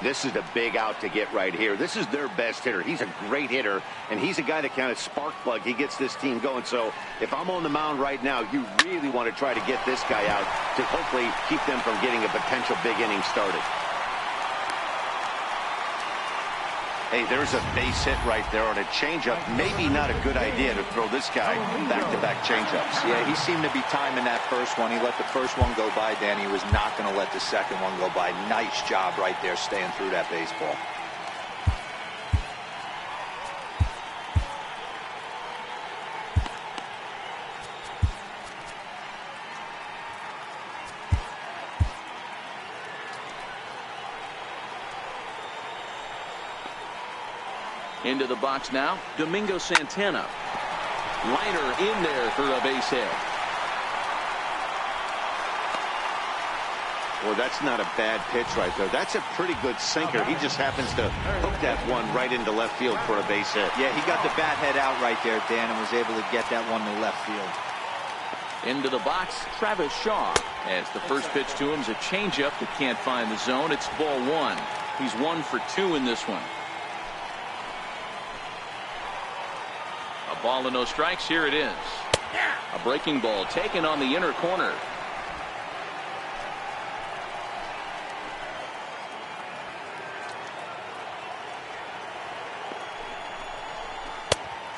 This is a big out to get right here. This is their best hitter. He's a great hitter, and he's a guy that kind of spark plug. He gets this team going. So if I'm on the mound right now, you really want to try to get this guy out to hopefully keep them from getting a potential big inning started. Hey, there's a base hit right there on a changeup. Maybe not a good idea to throw this guy back-to-back changeups. Yeah, he seemed to be timing that first one. He let the first one go by, Dan. He was not going to let the second one go by. Nice job right there staying through that baseball. Into the box now, Domingo Santana. Liner in there for a base hit. Well, that's not a bad pitch right there. That's a pretty good sinker. He just happens to hook that one right into left field for a base hit. Yeah, he got the bat head out right there, Dan, and was able to get that one to left field. Into the box, Travis Shaw. As the first pitch to him is a changeup that can't find the zone. It's ball 1. He's 1 for 2 in this one. A ball and no strikes. Here it is. A breaking ball taken on the inner corner.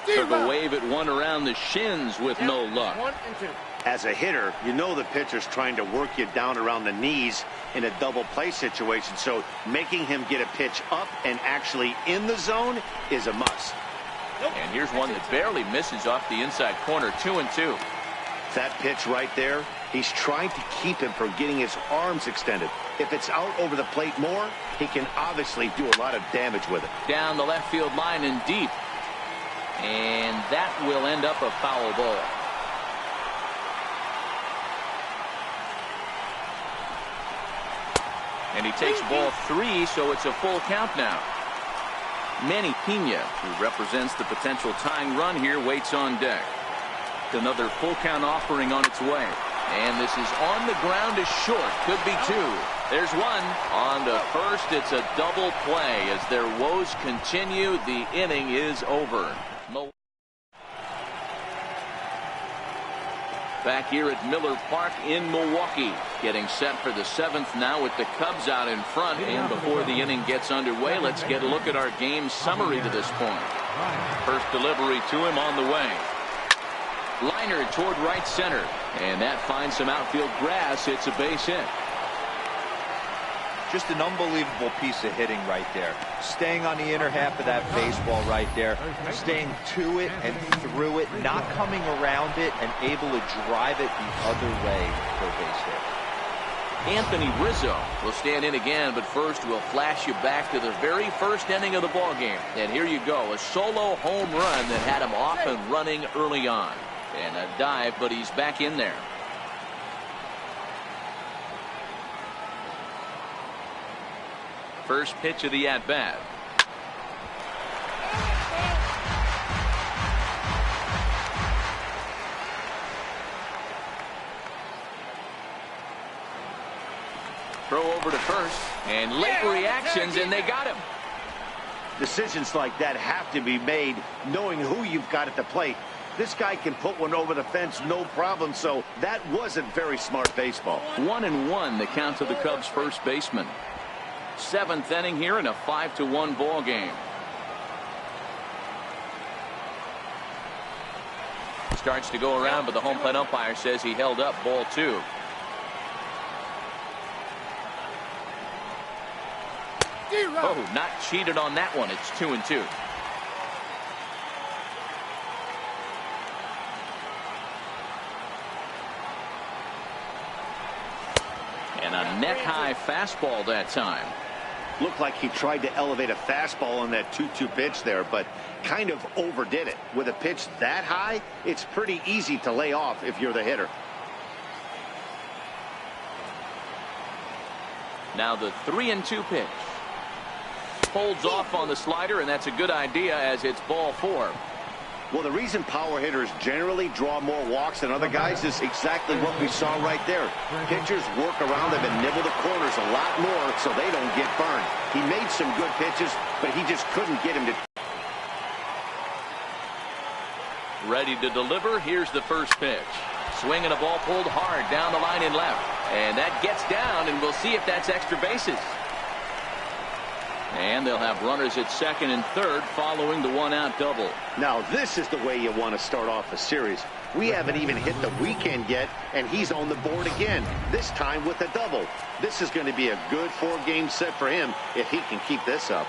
Took a wave at one around the shins with no luck. 1 and 2. As a hitter, you know the pitcher's trying to work you down around the knees in a double play situation, so making him get a pitch up and actually in the zone is a must. And here's one that barely misses off the inside corner. 2 and 2. That pitch right there, he's trying to keep him from getting his arms extended. If it's out over the plate more, he can obviously do a lot of damage with it. Down the left field line and deep. And that will end up a foul ball. And he takes ball 3, so it's a full count now. Manny Pena, who represents the potential tying run here, waits on deck. Another full count offering on its way. And this is on the ground, is short. Could be 2. There's one. On to first, it's a double play. As their woes continue, the inning is over. Back here at Miller Park in Milwaukee, getting set for the 7th now with the Cubs out in front. And before the inning gets underway, let's get a look at our game summary to this point. First delivery to him on the way. Liner toward right center, and that finds some outfield grass. It's a base hit. Just an unbelievable piece of hitting right there. Staying on the inner half of that baseball right there. Staying to it and through it. Not coming around it and able to drive it the other way for a base hit. Anthony Rizzo will stand in again, but first we'll flash you back to the very first inning of the ball game. And here you go, a solo home run that had him off and running early on. And a dive, but he's back in there. First pitch of the at-bat. Throw over to first, and late reactions, and they got him. Decisions like that have to be made knowing who you've got at the plate. This guy can put one over the fence no problem, so that wasn't very smart baseball. 1-1 the count to the Cubs first baseman. 7th inning here in a 5-1 ball game. Starts to go around, but the home plate umpire says he held up ball 2. Oh, not cheated on that one. It's 2 and 2. And a neck high fastball that time. Looked like he tried to elevate a fastball on that 2-2 pitch there, but kind of overdid it. With a pitch that high, it's pretty easy to lay off if you're the hitter. Now the 3-2 pitch. Holds off on the slider, and that's a good idea as it's ball 4. Well, the reason power hitters generally draw more walks than other guys is exactly what we saw right there. Pitchers work around them and nibble the corners a lot more so they don't get burned. He made some good pitches, but he just couldn't get him to. Ready to deliver. Here's the first pitch. Swinging a ball pulled hard down the line and left. And that gets down, and we'll see if that's extra bases. And they'll have runners at second and third following the one-out double. Now this is the way you want to start off a series. We haven't even hit the weekend yet, and he's on the board again, this time with a double. This is going to be a good 4-game set for him if he can keep this up.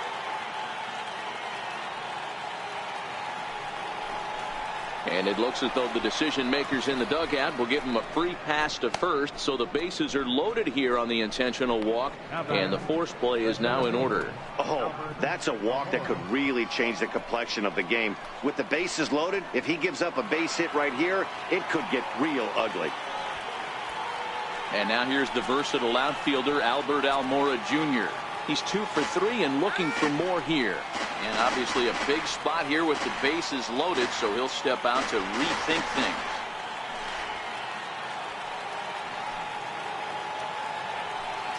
And it looks as though the decision makers in the dugout will give him a free pass to first, so the bases are loaded here on the intentional walk, and the force play is now in order. Oh, that's a walk that could really change the complexion of the game. With the bases loaded, if he gives up a base hit right here, it could get real ugly. And now here's the versatile outfielder Albert Almora Jr. He's 2 for 3 and looking for more here. And obviously a big spot here with the bases loaded, so he'll step out to rethink things.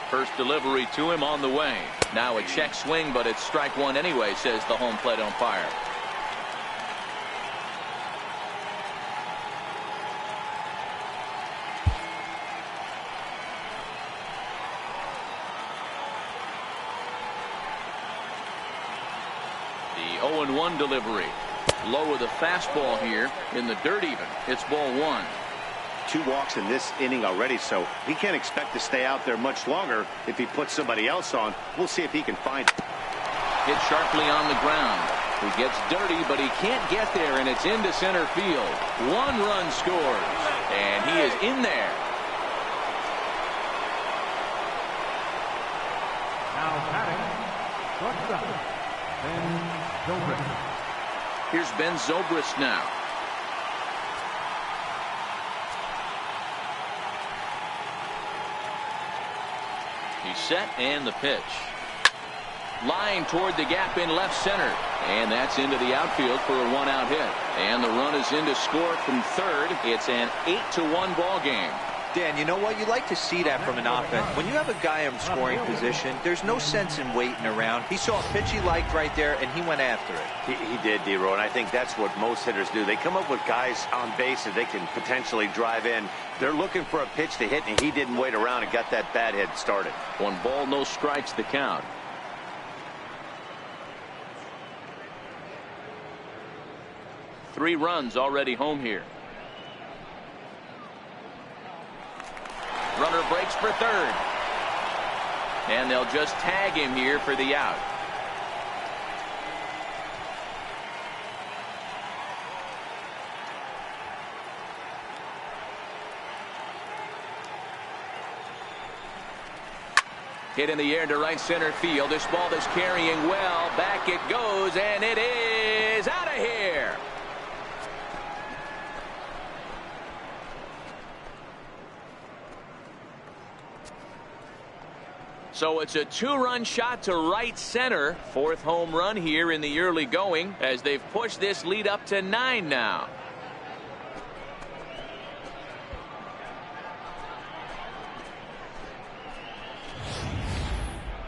First delivery to him on the way. Now a check swing, but it's strike 1 anyway, says the home plate umpire. 0-1 delivery. Low with a fastball here in the dirt even. It's ball 1. 2 walks in this inning already, so he can't expect to stay out there much longer if he puts somebody else on. We'll see if he can find it. Hit sharply on the ground. He gets dirty, but he can't get there, and it's into center field. 1 run scores, and he is in there. Now batting, shortstop, Ben Zobrist. Here's Ben Zobrist now. He's set, and the pitch. Line toward the gap in left center. And that's into the outfield for a 1-out hit. And the run is in to score from third. It's an 8-1 ball game. Dan, you know what? You like to see that from an offense. When you have a guy in scoring position, there's no sense in waiting around. He saw a pitch he liked right there, and he went after it. He did, D-Row, and I think that's what most hitters do. They come up with guys on base that they can potentially drive in. They're looking for a pitch to hit, and he didn't wait around and got that bat hit started. 1 ball, no strikes the count. Three runs already home here. Runner breaks for third. And they'll just tag him here for the out. Hit in the air to right center field. This ball is carrying well. Back it goes, and it is out of here. So it's a 2-run shot to right center. 4th home run here in the early going as they've pushed this lead up to 9 now.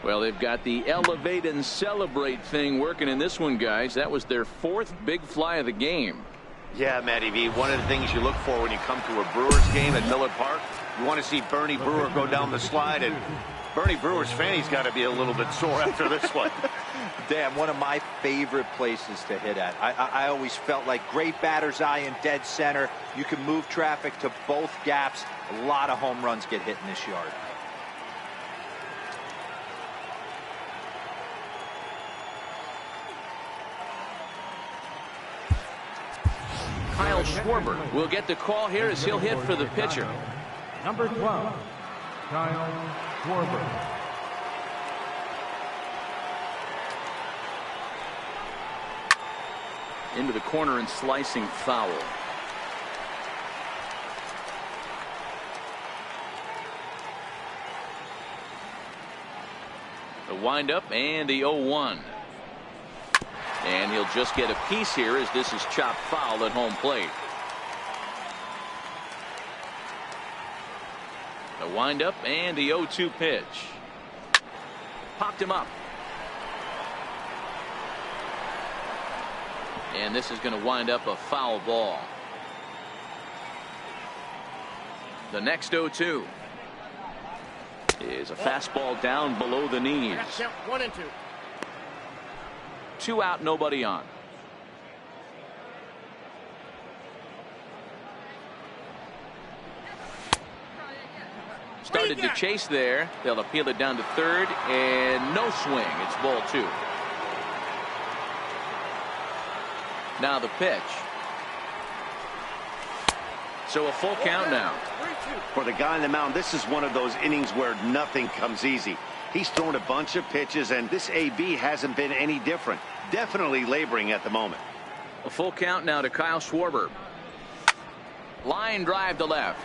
Well, they've got the elevate and celebrate thing working in this one, guys. That was their 4th big fly of the game. Yeah, Matty V, one of the things you look for when you come to a Brewers game at Miller Park, you want to see Bernie Brewer go down the slide, and Bernie Brewer's fan, he's got to be a little bit sore after this one. Dan, one of my favorite places to hit at. I always felt like great batter's eye in dead center. You can move traffic to both gaps. A lot of home runs get hit in this yard. Kyle Schwarber will get the call here as he'll hit for the pitcher. Number 12, Kyle Schwarber. Into the corner and slicing foul. The windup and the 0-1. And he'll just get a piece here as this is chopped foul at home plate. The windup and the 0-2 pitch. Popped him up. And this is going to wind up a foul ball. The next 0-2 is a fastball down below the knees. 1 and 2. 2 out, nobody on. Started to chase there. They'll appeal it down to third, and no swing. It's ball 2. Now the pitch. So a full count now. For the guy on the mound, this is one of those innings where nothing comes easy. He's thrown a bunch of pitches, and this AB hasn't been any different. Definitely laboring at the moment. A full count now to Kyle Schwarber. Line drive to left.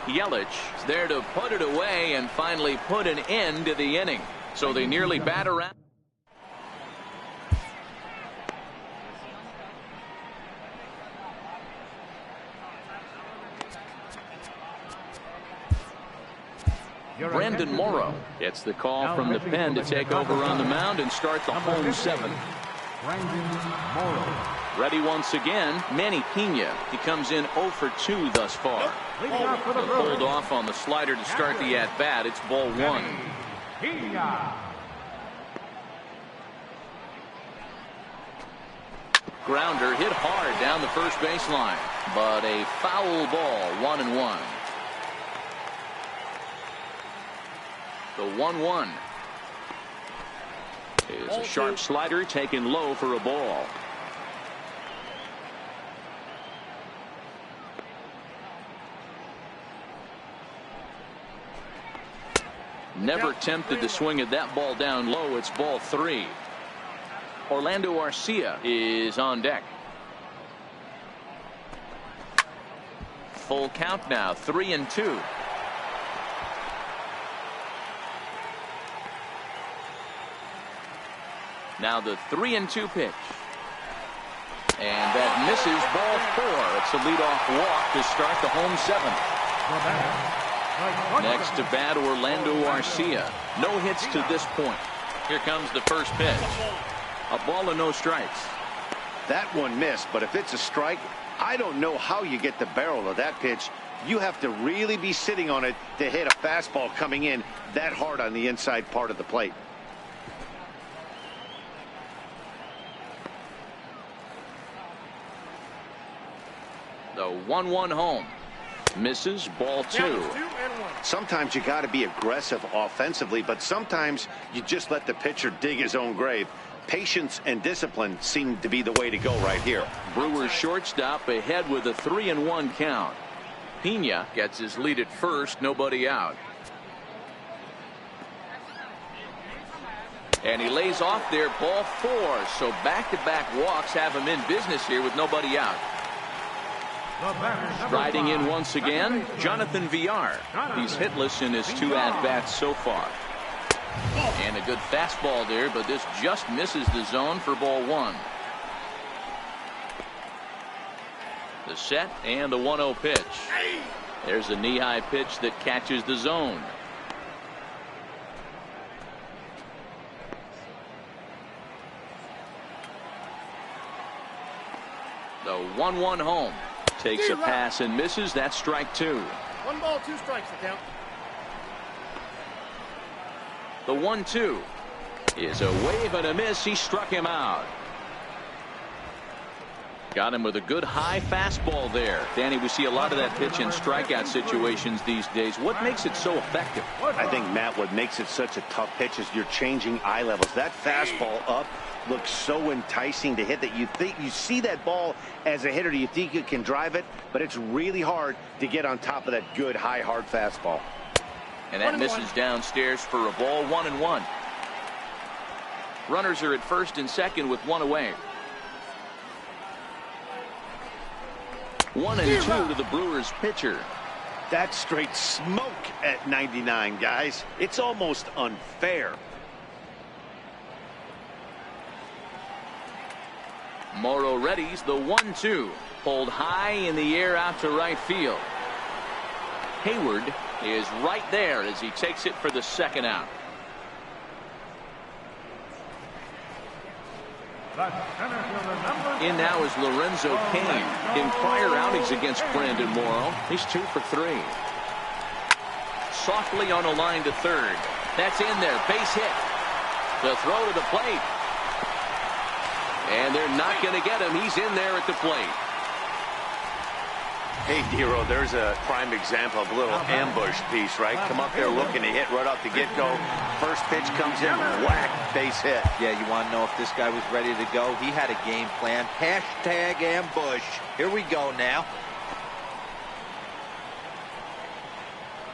Yelich is there to put it away and finally put an end to the inning. So they nearly bat around. Brandon Morrow gets the call from the pen to take over on the mound and start the home 7th. Brandon Morrow. Ready once again, Manny Pena. He comes in 0 for 2 thus far. Leading off for the Brewers. Pulled off on the slider to start the at-bat. It's ball 1. Pena. Grounder hit hard down the first baseline, but a foul ball, 1-1. The 1-1 is a sharp slider taken low for a ball. Never tempted to swing at that ball down low. It's ball 3. Orlando Arcia is on deck. Full count now, 3-2. Now the 3-2 pitch. And that misses, ball 4. It's a leadoff walk to start the home 7th. Next to bat, Orlando Arcia. No hits to this point. Here comes the first pitch. A ball and no strikes. That one missed, but if it's a strike, I don't know how you get the barrel of that pitch. You have to really be sitting on it to hit a fastball coming in that hard on the inside part of the plate. The 1-1 home. Misses, ball 2. Sometimes you got to be aggressive offensively, but sometimes you just let the pitcher dig his own grave. Patience and discipline seem to be the way to go right here. Brewers shortstop ahead with a 3-1 count. Pena gets his lead at first, nobody out. And he lays off there, ball 4. So back-to-back walks have him in business here with nobody out. Striding in once again, Jonathan Villar. He's hitless in his 2 at-bats so far. And a good fastball there, but this just misses the zone for ball 1. The set and the 1-0 pitch. There's a knee-high pitch that catches the zone. The 1-1 home. Takes a pass and misses. That's strike 2. 1 ball, 2 strikes the count. The 1-2 is a wave and a miss. He struck him out. Got him with a good high fastball there. Danny, we see a lot of that pitch in strikeout situations these days. What makes it so effective? I think, Matt, what makes it such a tough pitch is you're changing eye levels. That fastball up looks so enticing to hit that you think you see that ball as a hitter. You think you can drive it, but it's really hard to get on top of that good high hard fastball. And that misses downstairs for a ball, 1-1. Runners are at first and second with 1 away. 1-2 to the Brewers pitcher. That's straight smoke at 99, guys. It's almost unfair. Morrow readies the 1-2. Pulled high in the air out to right field. Hayward is right there as he takes it for the 2nd out. In now is Lorenzo Cain. In prior outings against Brandon Morrow, he's 2 for 3. Softly on a line to third. That's in there. Base hit. The throw to the plate. And they're not going to get him. He's in there at the plate. Hey, Dero, there's a prime example of a little ambush piece, right? Come up there looking to hit right off the get-go. First pitch comes in, whack, base hit. Yeah, you want to know if this guy was ready to go? He had a game plan. Hashtag ambush. Here we go now.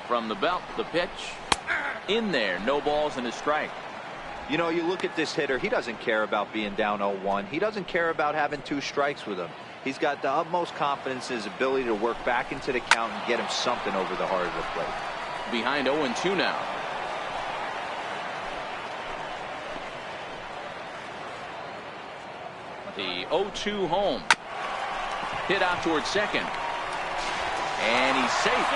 From the belt, the pitch. In there, no balls and a strike. You know, you look at this hitter, he doesn't care about being down 0-1. He doesn't care about having 2 strikes with him. He's got the utmost confidence in his ability to work back into the count and get him something over the heart of the plate. Behind 0-2 now. The 0-2 home. Hit out towards second. And he's safe.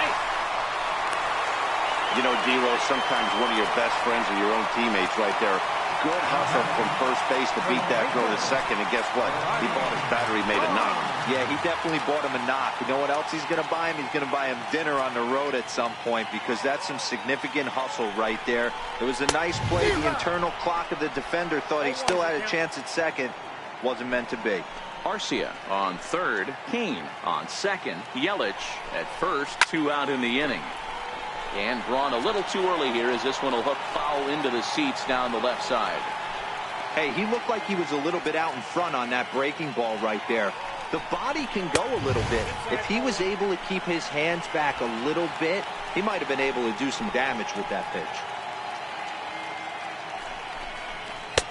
You know, Dero, sometimes one of your best friends are your own teammates right there. Good hustle from first base to beat that throw to second, and guess what? He bought his battery made a knock. Yeah, he definitely bought him a knock. You know what else he's going to buy him? He's going to buy him dinner on the road at some point, because that's some significant hustle right there. It was a nice play. The internal clock of the defender thought he still had a chance at second. Wasn't meant to be. Arcia on third, Kane on second, Yelich at first, 2 out in the inning. And drawn a little too early here as this one will hook foul into the seats down the left side. Hey, he looked like he was a little bit out in front on that breaking ball right there. The body can go a little bit. If he was able to keep his hands back a little bit, he might have been able to do some damage with that pitch.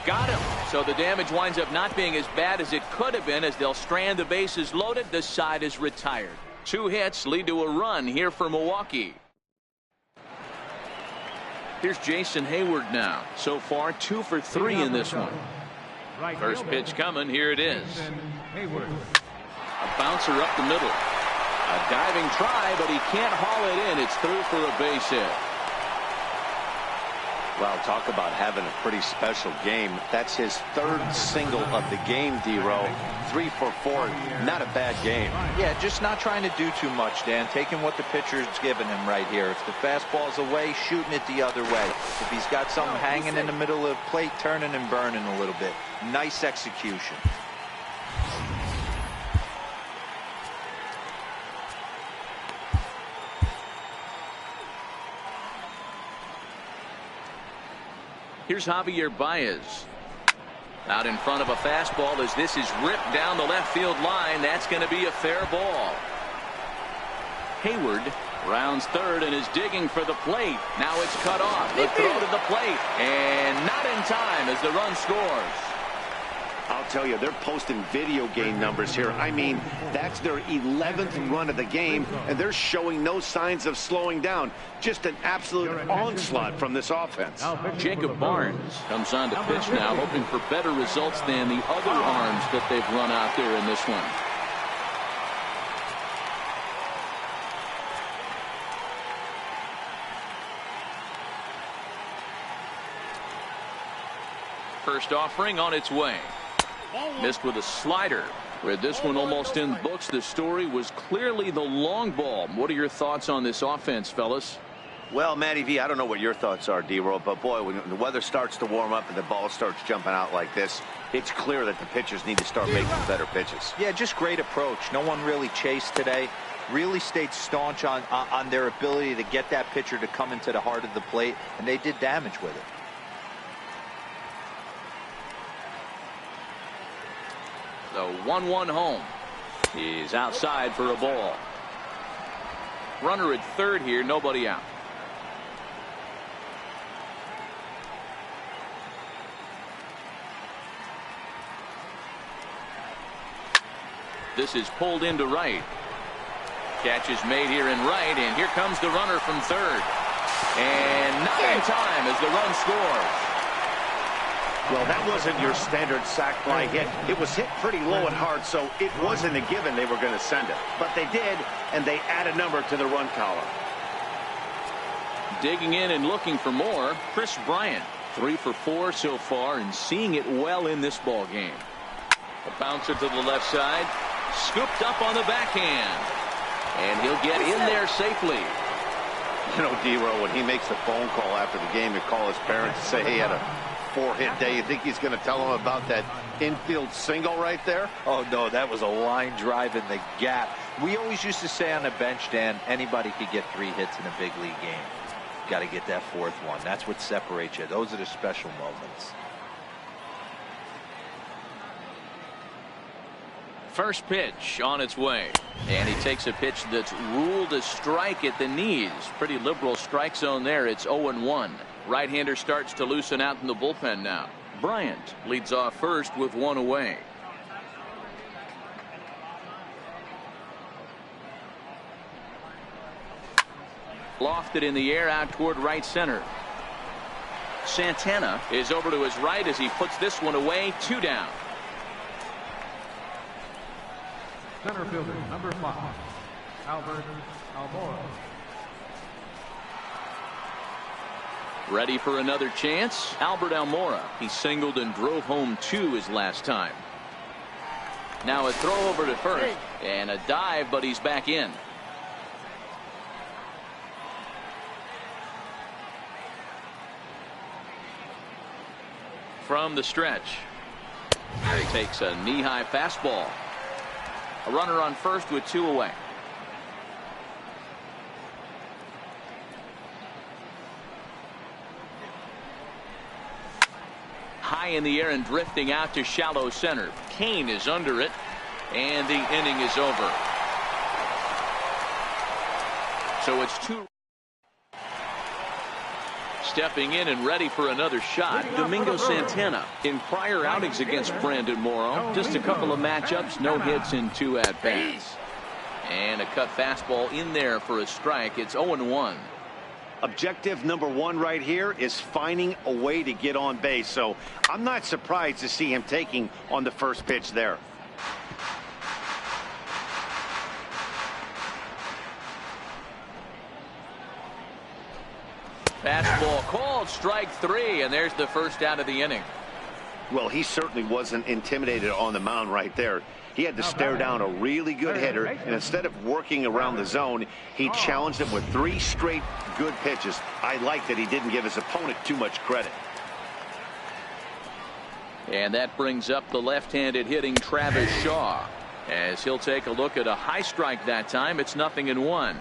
Got him. So the damage winds up not being as bad as it could have been as they'll strand the bases loaded. The side is retired. 2 hits lead to a run here for Milwaukee. Here's Jason Hayward now. So far 2 for 3 in this one. First pitch coming. Here it is. A bouncer up the middle. A diving try, but he can't haul it in. It's through for a base hit. Well, talk about having a pretty special game. That's his 3rd single of the game, D-Row. 3 for 4. Not a bad game. Yeah, just not trying to do too much, Dan. Taking what the pitcher's giving him right here. If the fastball's away, shooting it the other way. If he's got something hanging in the middle of the plate, turning and burning a little bit. Nice execution. Here's Javier Baez. Out in front of a fastball as this is ripped down the left field line. That's going to be a fair ball. Hayward rounds third and is digging for the plate. Now it's cut off. The throw to the plate. And not in time as the run scores. I'll tell you, they're posting video game numbers here. I mean, that's their 11th run of the game, and they're showing no signs of slowing down. Just an absolute onslaught from this offense. Jacob Barnes comes on to pitch now, hoping for better results than the other arms that they've run out there in this one. First offering on its way. Missed with a slider. With this one almost in books, the story was clearly the long ball. What are your thoughts on this offense, fellas? Well, Matty V, I don't know what your thoughts are, D-Roll, but boy, when the weather starts to warm up and the ball starts jumping out like this, it's clear that the pitchers need to start making better pitches. Yeah, just great approach. No one really chased today. Really stayed staunch on their ability to get that pitcher to come into the heart of the plate, and they did damage with it. The 1-1 home. He's outside for a ball. Runner at third here, nobody out. This is pulled into right. Catch is made here in right, and here comes the runner from third. And not in time as the run scores. Well, that wasn't your standard sac fly hit. It was hit pretty low and hard, so it wasn't a given they were going to send it. But they did, and they add a number to the run column. Digging in and looking for more, Chris Bryant. 3 for 4 so far and seeing it well in this ball game. A bouncer to the left side. Scooped up on the backhand. And he'll get in there safely. You know, D-Row, when he makes the phone call after the game to call his parents and say, hey, he had a 4-hit day, you think he's going to tell them about that infield single right there? Oh, no, that was a line drive in the gap. We always used to say on the bench, Dan, anybody could get 3 hits in a big league game. Got to get that 4th one. That's what separates you. Those are the special moments. First pitch on its way. And he takes a pitch that's ruled a strike at the knees. Pretty liberal strike zone there. It's 0-1. Right-hander starts to loosen out in the bullpen now. Bryant leads off first with 1 away. Lofted in the air out toward right center. Santana is over to his right as he puts this one away. 2 down. Center fielder, number 5, Albert Almora. Ready for another chance. Albert Almora. He singled and drove home 2 his last time. Now a throw over to first and a dive, but he's back in. From the stretch. He takes a knee-high fastball. A runner on first with 2 away. High in the air and drifting out to shallow center. Kane is under it, and the inning is over. So it's 2. Stepping in and ready for another shot, Domingo Santana. In prior outings against Brandon Morrow, just a couple of matchups, no hits in 2 at-bats. And a cut fastball in there for a strike. It's 0-1. Objective number 1 right here is finding a way to get on base. So I'm not surprised to see him taking on the first pitch there. Fastball called, strike 3, and there's the first out of the inning. Well, he certainly wasn't intimidated on the mound right there. He had to stare down a really good hitter, and instead of working around the zone, he challenged him with 3 straight good pitches. I like that he didn't give his opponent too much credit. And that brings up the left-handed hitting Travis Shaw, as he'll take a look at a high strike that time. It's 0-1.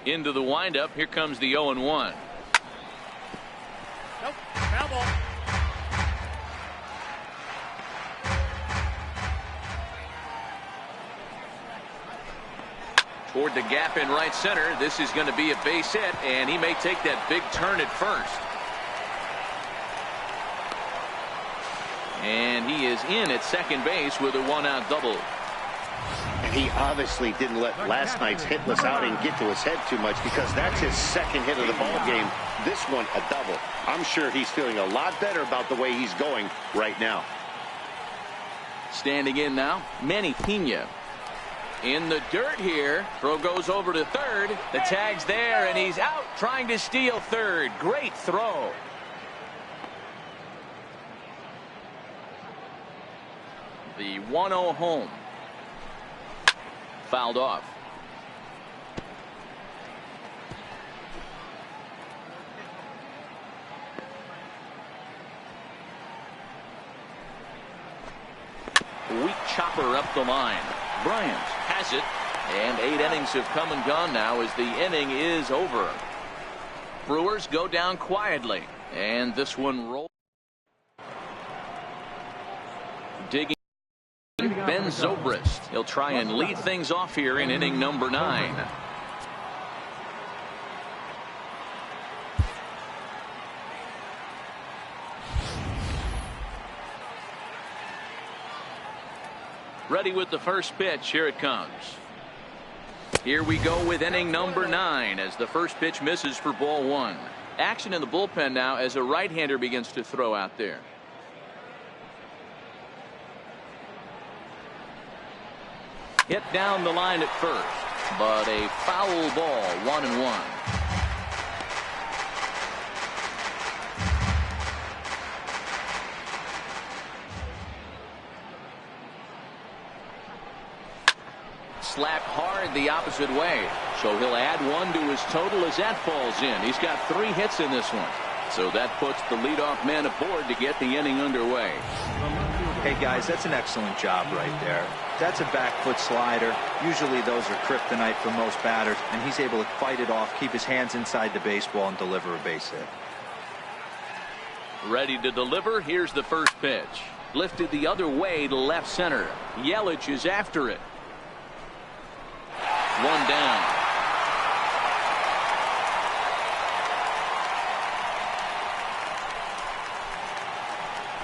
Into the windup. Here comes the 0-1. Nope. Foul ball. Toward the gap in right center. This is going to be a base hit, and he may take that big turn at first. And he is in at second base with a 1-out double. He obviously didn't let last night's hitless outing get to his head too much, because that's his second hit of the ball game. This one a double. I'm sure he's feeling a lot better about the way he's going right now. Standing in now, Manny Pena. In the dirt here. Throw goes over to third. The tag's there, and he's out trying to steal third. Great throw. The 1-0 home. Fouled off. Weak chopper up the line. Bryant has it, and 8 innings have come and gone now as the inning is over. Brewers go down quietly, and this one rolls. Digging Ben Zobrist. He'll try and lead things off here in inning number 9. Ready with the first pitch. Here it comes. Here we go with inning number 9 as the first pitch misses for ball 1. Action in the bullpen now as a right-hander begins to throw out there. Hit down the line at first, but a foul ball, 1-1. Slapped hard the opposite way, so he'll add 1 to his total as that falls in. He's got 3 hits in this one, so that puts the leadoff man aboard to get the inning underway. Hey guys, that's an excellent job right there. That's a back foot slider. Usually those are kryptonite for most batters, and he's able to fight it off, keep his hands inside the baseball, and deliver a base hit. Ready to deliver. Here's the first pitch. Lifted the other way to left center. Yelich is after it. 1 down.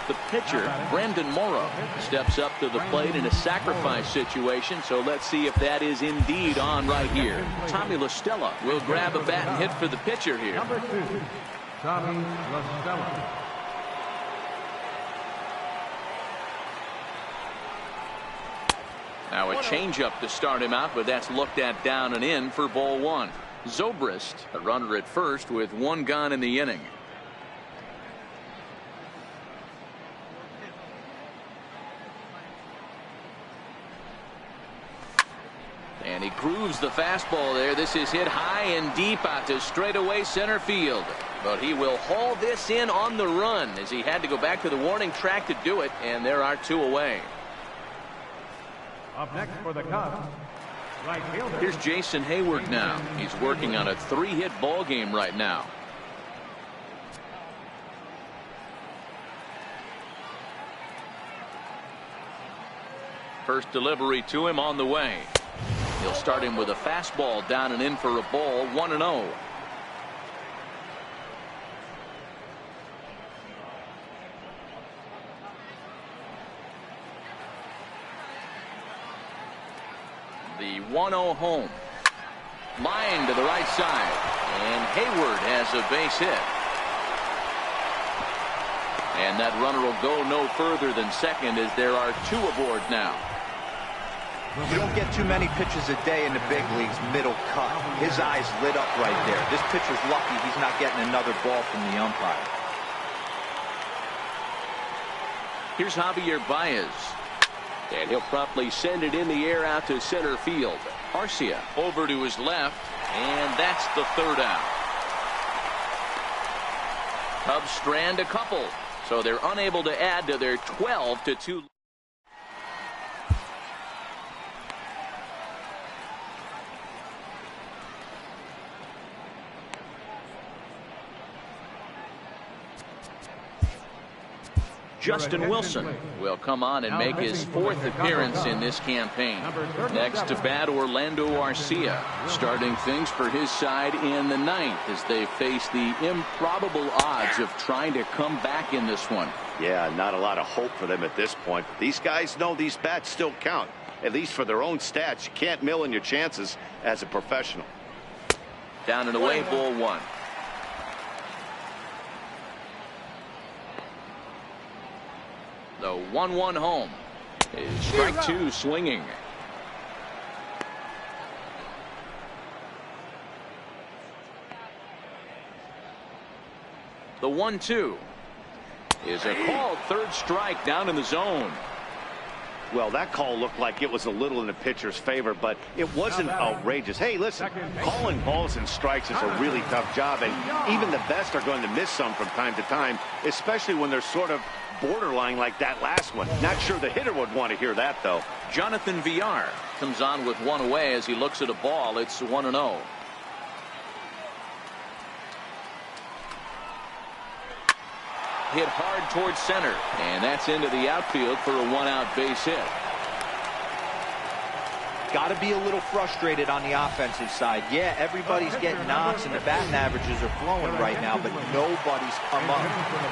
The pitcher, Brandon Morrow, steps up to the plate in a sacrifice situation, so let's see if that is indeed on right here. Tommy La Stella will grab a bat and hit for the pitcher here. Number 2, Tommy La Stella. Now a changeup to start him out, but that's looked at down and in for ball 1. Zobrist, a runner at first with 1 gone in the inning. And he grooves the fastball there. This is hit high and deep out to straightaway center field. But he will haul this in on the run as he had to go back to the warning track to do it. And there are 2 away. Up next for the Cubs, right fielder. Here's Jason Hayward now. He's working on a 3-hit ball game right now. First delivery to him on the way. He'll start him with a fastball down and in for a ball. 1-0. The 1-0 home. Line to the right side. And Hayward has a base hit. And that runner will go no further than second as there are 2 aboard now. You don't get too many pitches a day in the big leagues middle cut. His eyes lit up right there. This pitcher's lucky he's not getting another ball from the umpire. Here's Javier Baez. And he'll promptly send it in the air out to center field. Arcia over to his left, and that's the 3rd out. Cubs strand a couple, so they're unable to add to their 12-2. Justin Wilson will come on and make his 4th appearance in this campaign. Next to bat, Orlando Arcia, starting things for his side in the 9th as they face the improbable odds of trying to come back in this one. Yeah, not a lot of hope for them at this point. These guys know these bats still count, at least for their own stats. You can't mill in your chances as a professional. Down and away, ball 1. The 1-1 home is strike 2 swinging. The 1-2 is a called 3rd strike down in the zone. Well, that call looked like it was a little in the pitcher's favor, but it wasn't outrageous. Hey, listen, calling balls and strikes is a really tough job, and even the best are going to miss some from time to time, especially when they're sort of borderline like that last one. Not sure the hitter would want to hear that, though. Jonathan Villar comes on with 1 away as he looks at a ball. It's 1-0. Hit hard towards center, and that's into the outfield for a 1-out base hit. Got to be a little frustrated on the offensive side. Yeah, everybody's getting knocks and the batting averages are flowing right now, but nobody's come up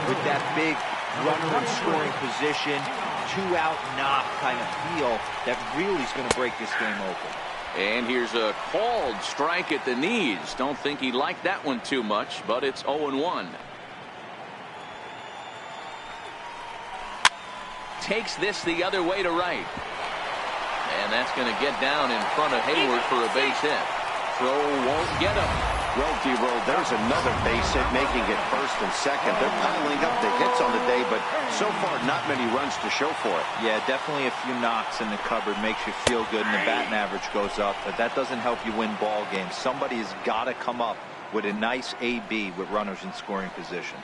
with that big runner in scoring position, 2-out knock kind of feel that really is going to break this game open. And here's a called strike at the knees. Don't think he liked that one too much, but it's 0-1. Takes this the other way to right. And that's going to get down in front of Hayward for a base hit. Throw won't get him. Well, D-Roll, there's another base hit, making it 1st and 2nd. They're piling up the hits on the day, but so far not many runs to show for it. Yeah, definitely a few knocks in the cupboard makes you feel good and the batting average goes up, but that doesn't help you win ball games. Somebody has got to come up with a nice AB with runners in scoring position.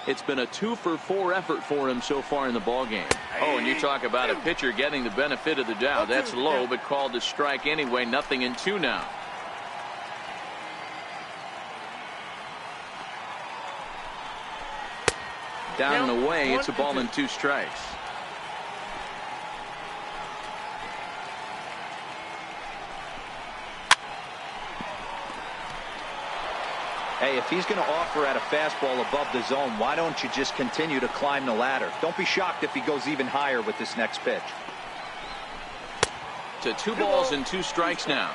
It's been a 2-for-4 effort for him so far in the ball game. Oh, and you talk about a pitcher getting the benefit of the doubt. That's low, but called to strike anyway. 0-2 now. Down and away. It's a ball and 2 strikes. Hey, if he's going to offer at a fastball above the zone, why don't you just continue to climb the ladder? Don't be shocked if he goes even higher with this next pitch. To 2 balls and 2 strikes now.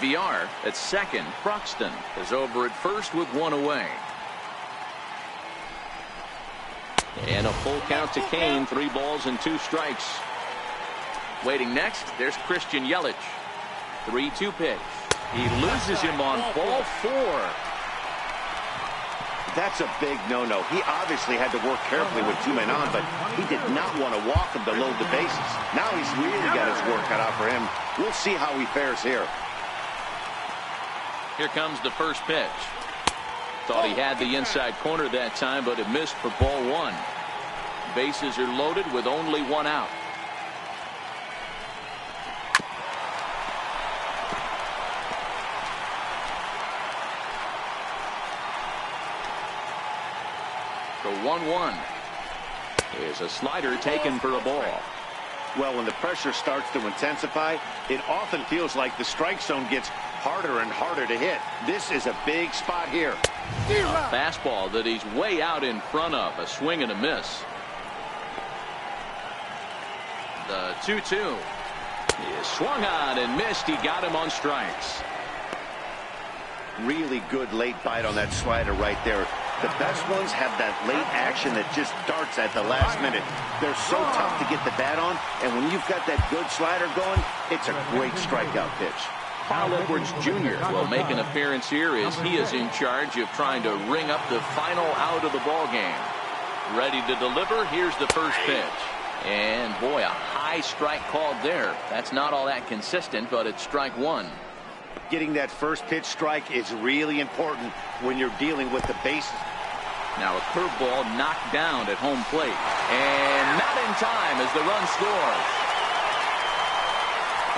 Villar at second. Broxton is over at first with 1 away. And a full count to Kane. 3 balls and 2 strikes. Waiting next, there's Christian Yelich. 3-2 pitch. He loses him on ball 4. That's a big no-no. He obviously had to work carefully with 2 men on, but he did not want to walk him to load the bases. Now he's really got his work cut out for him. We'll see how he fares here. Here comes the first pitch. Thought he had the inside corner that time, but it missed for ball 1. Bases are loaded with only 1 out. The 1-1 is a slider taken for a ball. Well, when the pressure starts to intensify, it often feels like the strike zone gets harder and harder to hit. This is a big spot here. A fastball that he's way out in front of. A swing and a miss. The 2-2 is swung on and missed. He got him on strikes. Really good late bite on that slider right there. The best ones have that late action that just darts at the last minute. They're so tough to get the bat on, and when you've got that good slider going, it's a great strikeout pitch. Carl Edwards Jr. will make an appearance here as he is in charge of trying to ring up the final out of the ball game. Ready to deliver. Here's the first pitch. And boy, a high strike called there. That's not all that consistent, but it's strike 1. Getting that first pitch strike is really important when you're dealing with the bases. Now a curveball knocked down at home plate. And not in time as the run scores.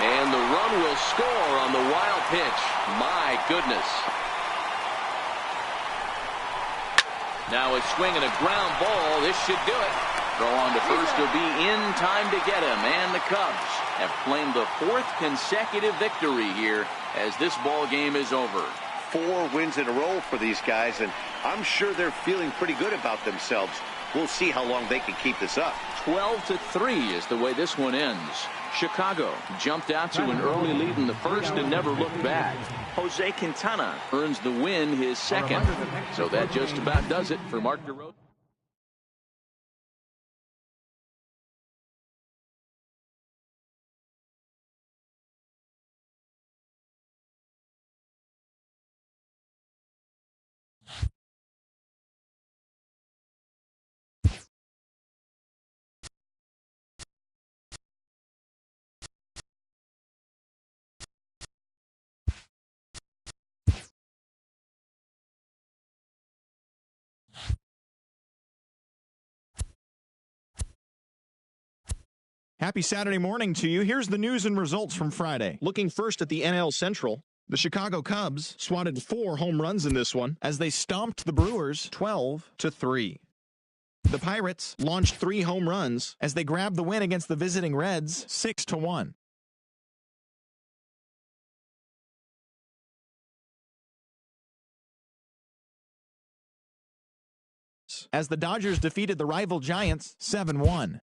And the run will score on the wild pitch. My goodness. Now a swing and a ground ball. This should do it. Throw on to first will be in time to get him. And the Cubs have claimed the 4th consecutive victory here as this ball game is over. 4 wins in a row for these guys, and I'm sure they're feeling pretty good about themselves. We'll see how long they can keep this up. 12-3 is the way this one ends. Chicago jumped out to an early lead in the first and never looked back. Jose Quintana earns the win, his second. So that just about does it for Mark DeRosa. Happy Saturday morning to you. Here's the news and results from Friday. Looking first at the NL Central, the Chicago Cubs swatted 4 home runs in this one as they stomped the Brewers 12-3. The Pirates launched 3 home runs as they grabbed the win against the visiting Reds 6-1. As the Dodgers defeated the rival Giants 7-1.